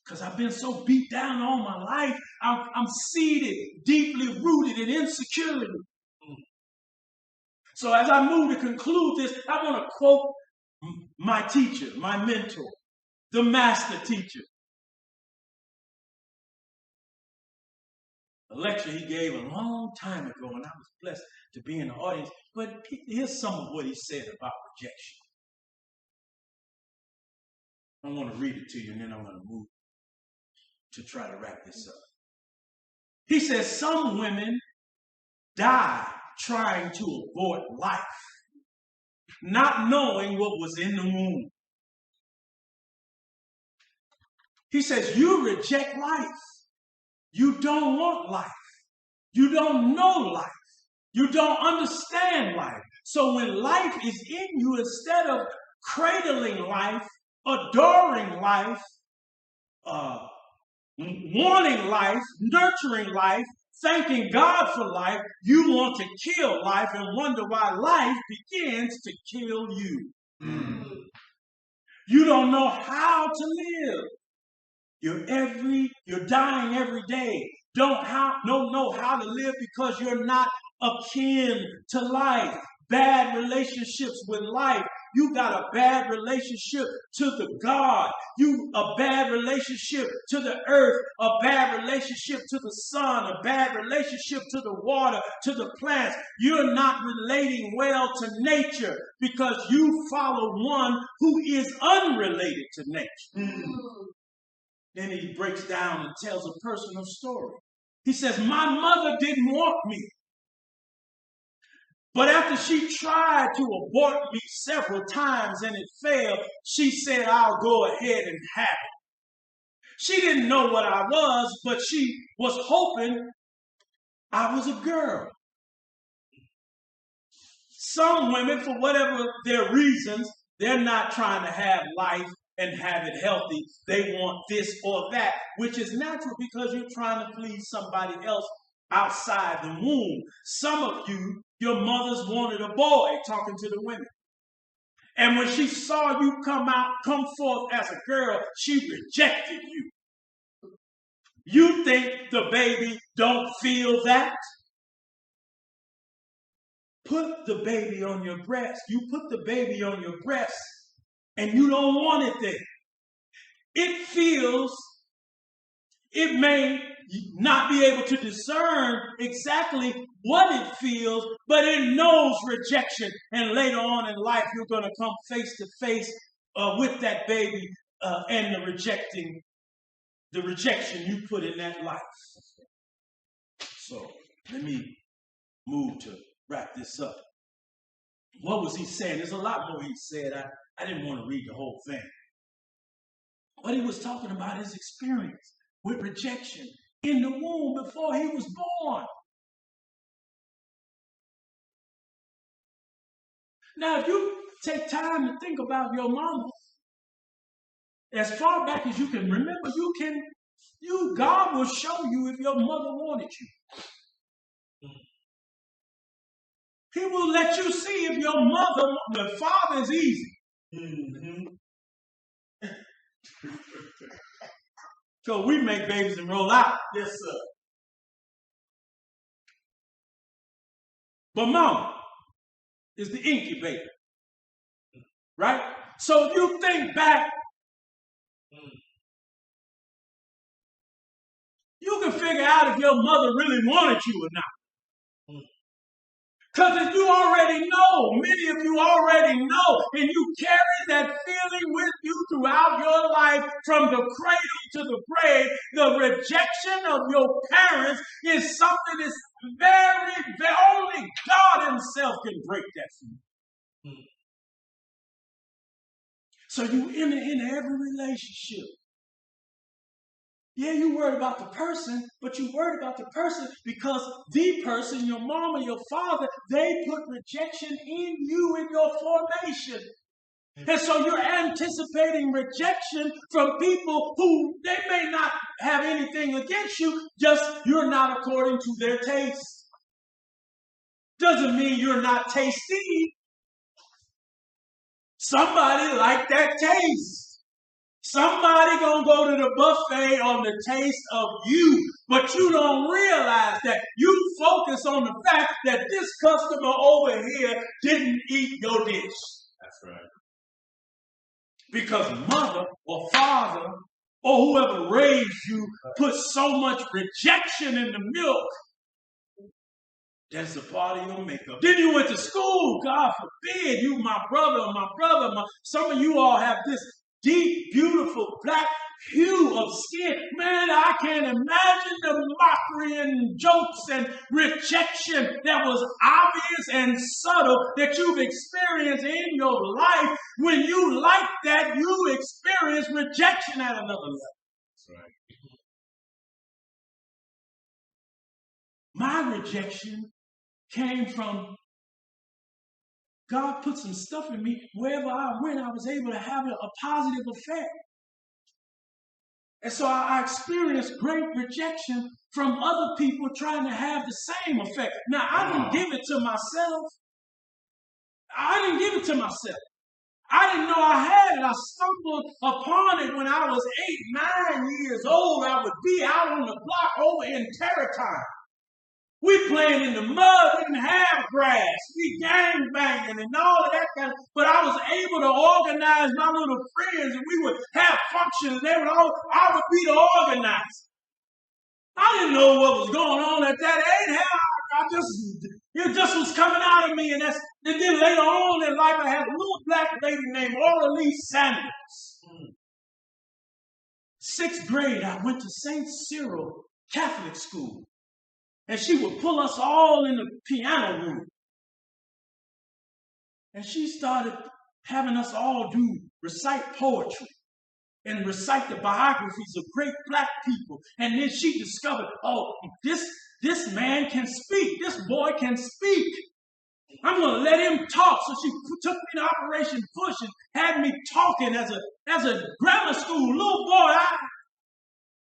Because I've been so beat down all my life. I'm seated, deeply rooted in insecurity. So as I move to conclude this, I want to quote my teacher, my mentor, the master teacher. A lecture he gave a long time ago, and I was blessed to be in the audience. But here's some of what he said about rejection. I want to read it to you, and then I'm going to move to try to wrap this up. He says, some women die trying to abort life, not knowing what was in the womb. He says, you reject life. You don't want life. You don't know life. You don't understand life. So when life is in you, instead of cradling life, adoring life, wanting life, nurturing life, thanking God for life, you want to kill life and wonder why life begins to kill you. You don't know how to live. You're dying every day. Don't know how to live because you're not akin to life. Bad relationships with life. You got a bad relationship to the God. A bad relationship to the earth. A bad relationship to the sun. A bad relationship to the water, to the plants. You're not relating well to nature because you follow one who is unrelated to nature. Then he breaks down and tells a personal story. He says, my mother didn't want me. But after she tried to abort me several times and it failed, she said, I'll go ahead and have it. She didn't know what I was, but she was hoping I was a girl. Some women, for whatever their reasons, they're not trying to have life and have it healthy. They want this or that, which is natural because you're trying to please somebody else outside the womb. Some of you, your mothers wanted a boy, talking to the women. And when she saw you come forth as a girl, she rejected you. You think the baby don't feel that? Put the baby on your breast. You put the baby on your breast and you don't want it there. It may not be able to discern exactly what it feels, but it knows rejection. And later on in life, you're going to come face to face with that baby and the rejecting the rejection you put in that life. So let me move to wrap this up. What was he saying? There's a lot more he said. I didn't want to read the whole thing. What he was talking about his experience with rejection in the womb before he was born. Now, if you take time to think about your mama, as far back as you can remember, God will show you if your mother wanted you. He will let you see if your mother, the father is easy. Mm-hmm. So we make babies and roll out. Yes, sir. But mama is the incubator. Right? So if you think back, you can figure out if your mother really wanted you or not. Because if you already know, many of you already know, and you carry that feeling with you throughout your life from the cradle to the grave, the rejection of your parents is something that's very, only God himself can break that for you. So you enter into every relationship. Yeah, you worried about the person, but you worried about the person because the person, your mom or your father, they put rejection in you in your formation. And so you're anticipating rejection from people who they may not have anything against you, just you're not according to their taste. Doesn't mean you're not tasty. Somebody like that taste. Somebody gonna go to the buffet on the taste of you, but you don't realize that. You focus on the fact that this customer over here didn't eat your dish. That's right. Because mother or father or whoever raised you put so much rejection in the milk. That's a part of your makeup. Then you went to school. God forbid you, my brother, some of you all have this deep, beautiful black hue of skin. Man, I can't imagine the mockery and jokes and rejection that was obvious and subtle that you've experienced in your life. When you like that, you experience rejection at another level. That's right. My rejection came from God put some stuff in me. Wherever I went, I was able to have a positive effect. And so I experienced great rejection from other people trying to have the same effect. Now, I didn't give it to myself. I didn't know I had it. I stumbled upon it when I was 8, 9 years old. I would be out on the block over in Terror Time. We playing in the mud, we didn't have grass, we gang banging and all of that kind of, but I was able to organize my little friends and we would have functions and I would be the organizer. I didn't know what was going on at that age. It just was coming out of me, and then later on in life I had a little black lady named Oralee Sanders. 6th grade, I went to St. Cyril Catholic School. And she would pull us all in the piano room. And she started having us all recite poetry and recite the biographies of great black people. And then she discovered, this man can speak. This boy can speak. I'm going to let him talk. So she took me to Operation Push and had me talking as a grammar school little boy.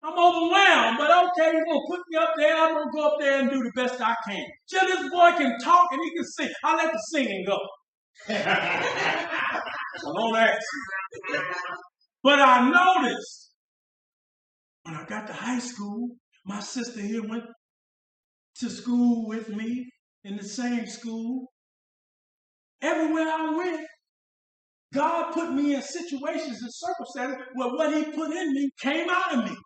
I'm overwhelmed, but okay, you're going to put me up there. I'm going to go up there and do the best I can. Till this boy can talk and he can sing. I let the singing go. So don't ask me. But I noticed when I got to high school, my sister here went to school with me in the same school. Everywhere I went, God put me in situations and circumstances where what he put in me came out of me.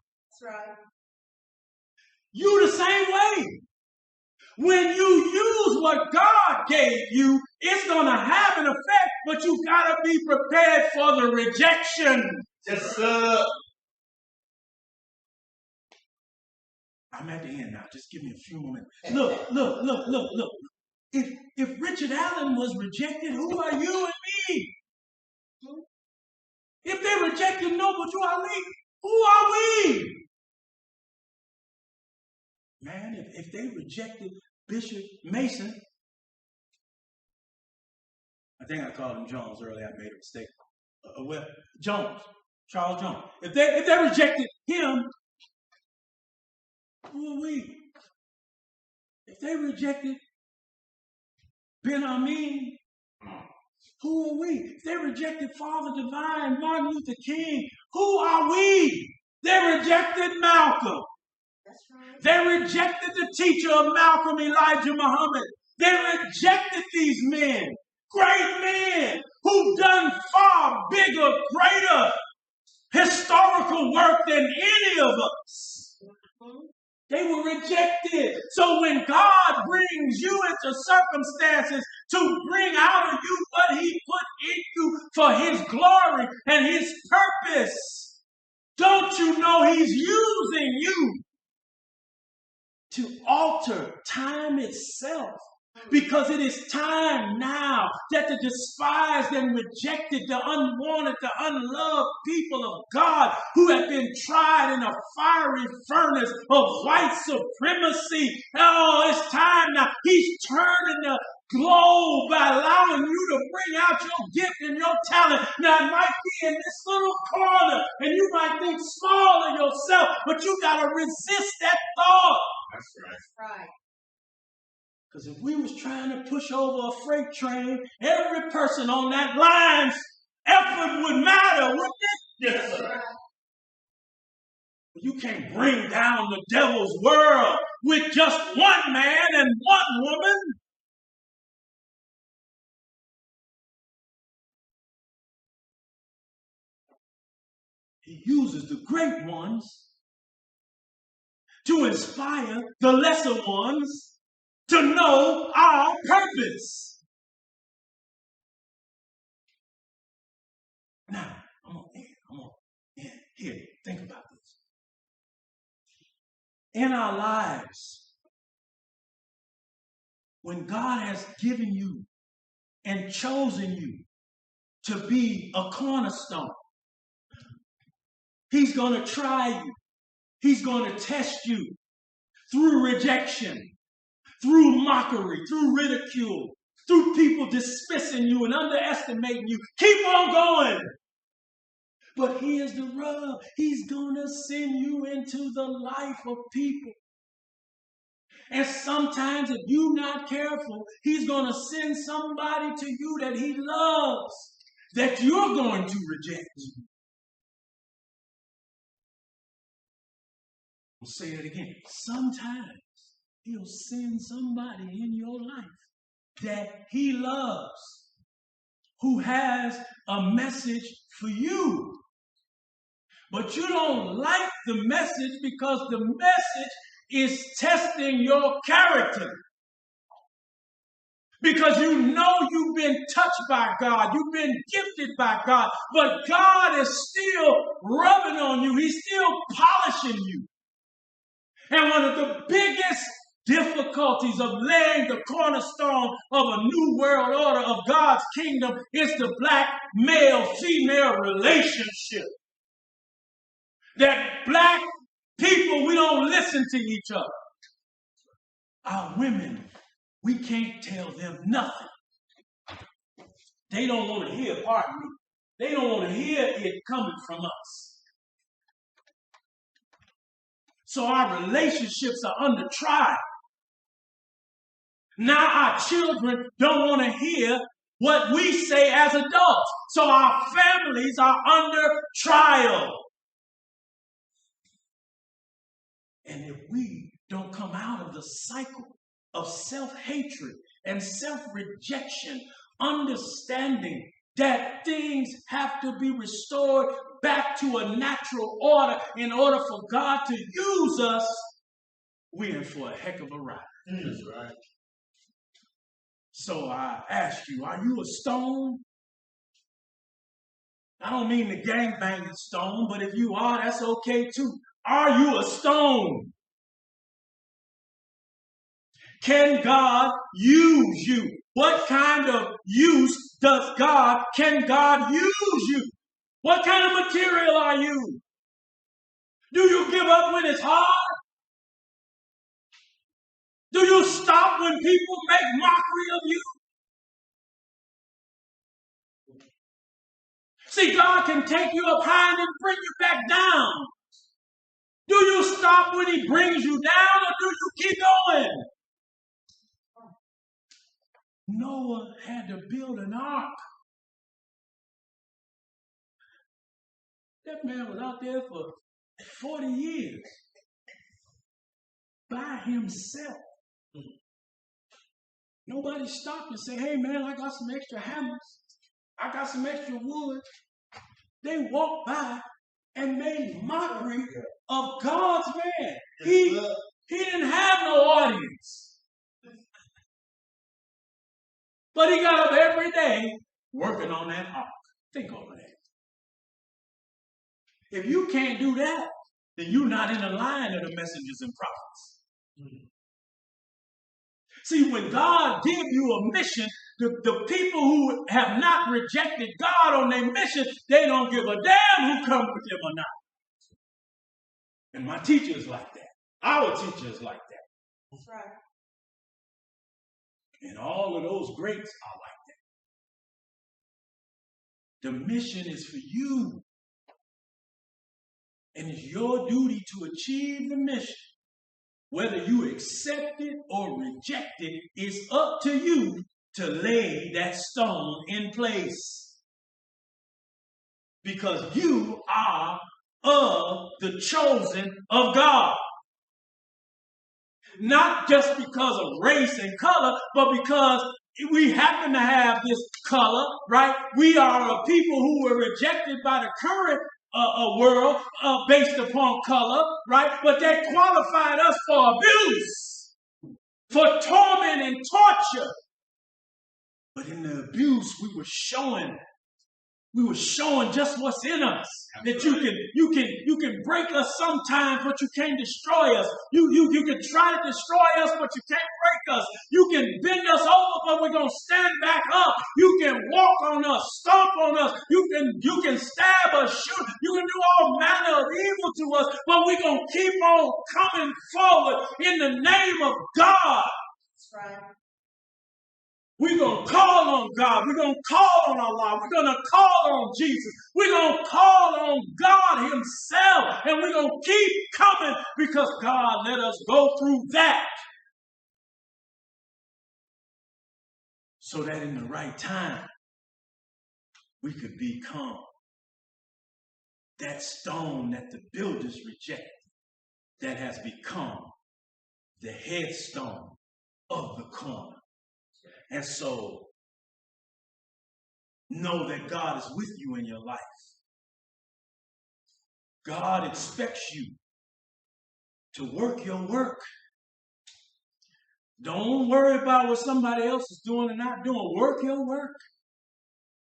That's right. You the same way. When you use what God gave you, it's going to have an effect, but you got to be prepared for the rejection. Yes, sir. I'm at the end now. Just give me a few more minutes. Look. If Richard Allen was rejected, who are you and me? If they rejected Noble Drew Ali, who are we? Man, if they rejected Bishop Mason, I think I called him Jones earlier. I made a mistake. Charles Jones. If they rejected him, who are we? If they rejected Ben Amin, who are we? If they rejected Father Divine, Martin Luther King, who are we? They rejected Malcolm. That's right. They rejected the teacher of Malcolm, Elijah Muhammad. They rejected these men, great men, who've done far bigger, greater historical work than any of us. They were rejected. So when God brings you into circumstances to bring out of you what he put in you for his glory and his purpose, don't you know he's using you to alter time itself? Because it is time now that the despised and rejected, the unwanted, the unloved people of God who have been tried in a fiery furnace of white supremacy, it's time now. He's turning the globe by allowing you to bring out your gift and your talent. Now, it might be in this little corner, and you might think small of yourself, but you got to resist that thought. That's right. Because if we was trying to push over a freight train, every person on that line's effort would matter, wouldn't it? Yes, sir. You can't bring down the devil's world with just one man and one woman. He uses the great ones to inspire the lesser ones to know our purpose. Now, I'm on end. Here, think about this. In our lives, when God has given you and chosen you to be a cornerstone, he's going to try you. He's going to test you through rejection, through mockery, through ridicule, through people dismissing you and underestimating you. Keep on going. But here's the rub. He's going to send you into the life of people. And sometimes if you're not careful, he's going to send somebody to you that he loves that you're going to reject. I'll say it again. Sometimes he'll send somebody in your life that he loves, who has a message for you. But you don't like the message because the message is testing your character. Because you know you've been touched by God, you've been gifted by God, but God is still rubbing on you, he's still polishing you. And one of the biggest difficulties of laying the cornerstone of a new world order of God's kingdom is the black male-female relationship. That black people, we don't listen to each other. Our women, we can't tell them nothing. They don't want to hear, pardon me, they don't want to hear it coming from us. So our relationships are under trial. Now our children don't want to hear what we say as adults. So our families are under trial. And if we don't come out of the cycle of self-hatred and self-rejection, understanding that things have to be restored back to a natural order in order for God to use us, we're in for a heck of a ride. That's right. So I ask you, are you a stone? I don't mean the gangbanging stone, but if you are, that's okay too. Are you a stone? Can God use you? What kind of use can God use you? What kind of material are you? Do you give up when it's hard? Do you stop when people make mockery of you? See, God can take you up high and then bring you back down. Do you stop when he brings you down, or do you keep going? Noah had to build an ark. That man was out there for 40 years by himself. Nobody stopped and said, hey man, I got some extra hammers. I got some extra wood. They walked by and made mockery of God's man. He didn't have no audience. But he got up every day working on that ark. Think over that. If you can't do that, then you're not in the line of the messengers and prophets. See, when God gives you a mission, the people who have not rejected God on their mission, they don't give a damn who come with them or not. And my teacher is like that. Our teacher is like that. That's right. And all of those greats are like that. The mission is for you. And it's your duty to achieve the mission. Whether you accept it or reject it, it's up to you to lay that stone in place. Because you are of the chosen of God. Not just because of race and color, but because we happen to have this color, right? We are a people who were rejected by the current world based upon color, right? But they qualified us for abuse, for torment and torture. But in the abuse, we were showing just what's in us. That you can break us sometimes, but you can't destroy us. You can try to destroy us, but you can't break us. You can bend us over, but we're gonna stand back up. You can walk on us, stomp on us. You can stab us, shoot. You can do all manner of evil to us, but we're gonna keep on coming forward in the name of God. That's right. We're going to call on God. We're going to call on Allah. We're going to call on Jesus. We're going to call on God himself. And we're going to keep coming because God let us go through that. So that in the right time, we could become that stone that the builders rejected, that has become the headstone of the corner. And so, know that God is with you in your life. God expects you to work your work. Don't worry about what somebody else is doing and not doing. Work your work.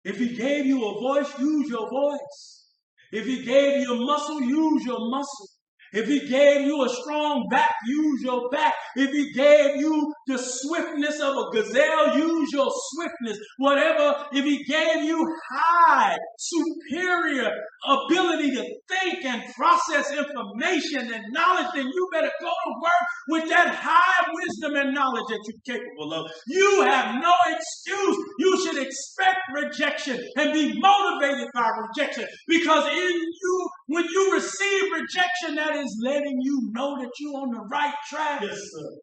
If he gave you a voice, use your voice. If he gave you a muscle, use your muscle. If he gave you a strong back, use your back. If he gave you the swiftness of a gazelle, use your swiftness. Whatever, if he gave you high, superior ability to think and process information and knowledge, then you better go to work with that high wisdom and knowledge that you're capable of. You have no excuse. You should expect rejection and be motivated by rejection, because in you, when you receive rejection, that is letting you know that you're on the right track. Yes, sir.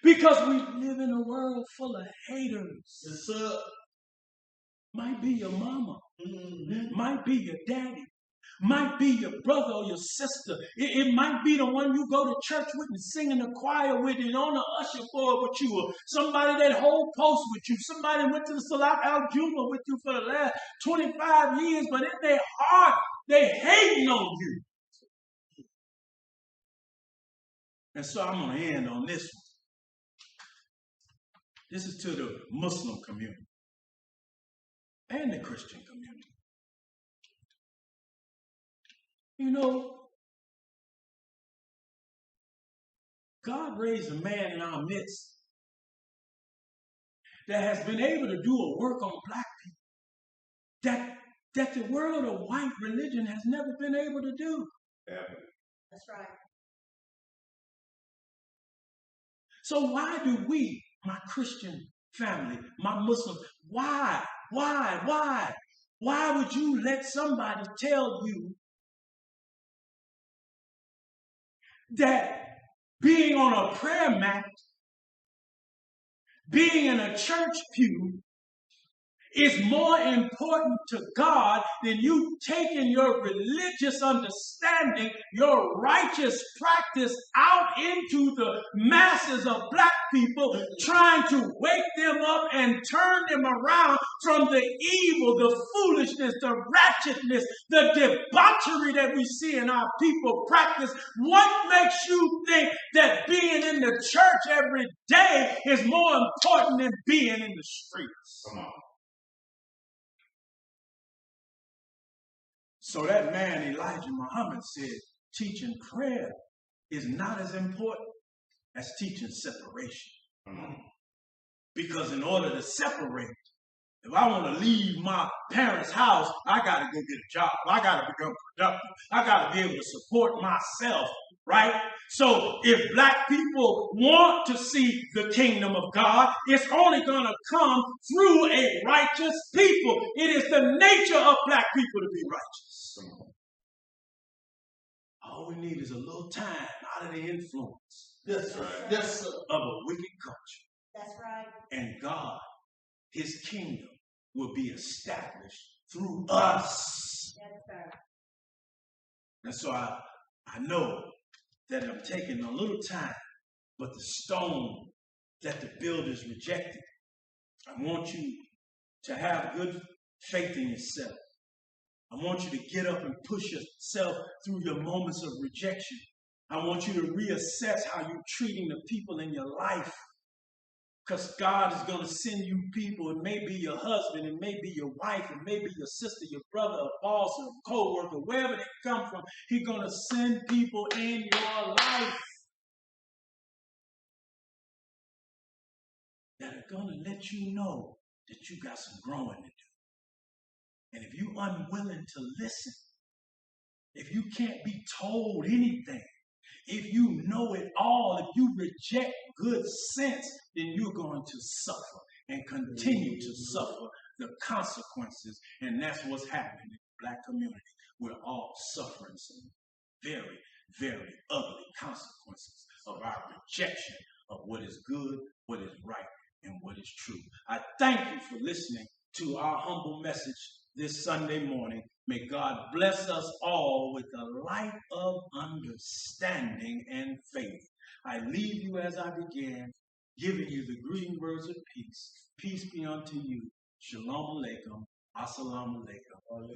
Because we live in a world full of haters. Yes, sir. Might be your mama. Mm-hmm. Might be your daddy. Might be your brother or your sister. It might be the one you go to church with and sing in the choir with and on the usher board with you, or somebody that hold post with you, somebody that went to the Salat al-Juma with you for the last 25 years, but in their heart, they hating on you. And so I'm going to end on this one. This is to the Muslim community and the Christian community. You know, God raised a man in our midst that has been able to do a work on black people that the world of white religion has never been able to do. That's right. So why do we, my Christian family, my Muslims, why would you let somebody tell you that being on a prayer mat, being in a church pew, is more important to God than you taking your religious understanding, your righteous practice out into the masses of black people, trying to wake them up and turn them around from the evil, the foolishness, the ratchetness, the debauchery that we see in our people practice. What makes you think that being in the church every day is more important than being in the streets? Come on. So that man, Elijah Muhammad, said teaching prayer is not as important as teaching separation. Because in order to separate, if I want to leave my parents' house, I got to go get a job. I got to become productive. I got to be able to support myself, right? So if black people want to see the kingdom of God, it's only going to come through a righteous people. It is the nature of black people to be righteous. All we need is a little time out of the influence Yes, sir. Yes, sir. of a wicked culture. That's right. And God, his kingdom, will be established through us. Yes, sir. And so I know that I'm taking a little time, but the stone that the builders rejected, I want you to have good faith in yourself. I want you to get up and push yourself through your moments of rejection. I want you to reassess how you're treating the people in your life. Because God is going to send you people. It may be your husband, it may be your wife, it may be your sister, your brother, a boss, a co-worker, wherever they come from. He's going to send people in your life that are going to let you know that you got some growing to do. And if you're unwilling to listen, if you can't be told anything, if you know it all, if you reject good sense, then you're going to suffer and continue to suffer the consequences. And that's what's happening in the black community. We're all suffering some very, very ugly consequences of our rejection of what is good, what is right, and what is true. I thank you for listening to our humble message this Sunday morning. May God bless us all with the light of understanding and faith. I leave you as I began, giving you the greeting words of peace. Peace be unto you. Shalom alaikum. Assalamu alaikum.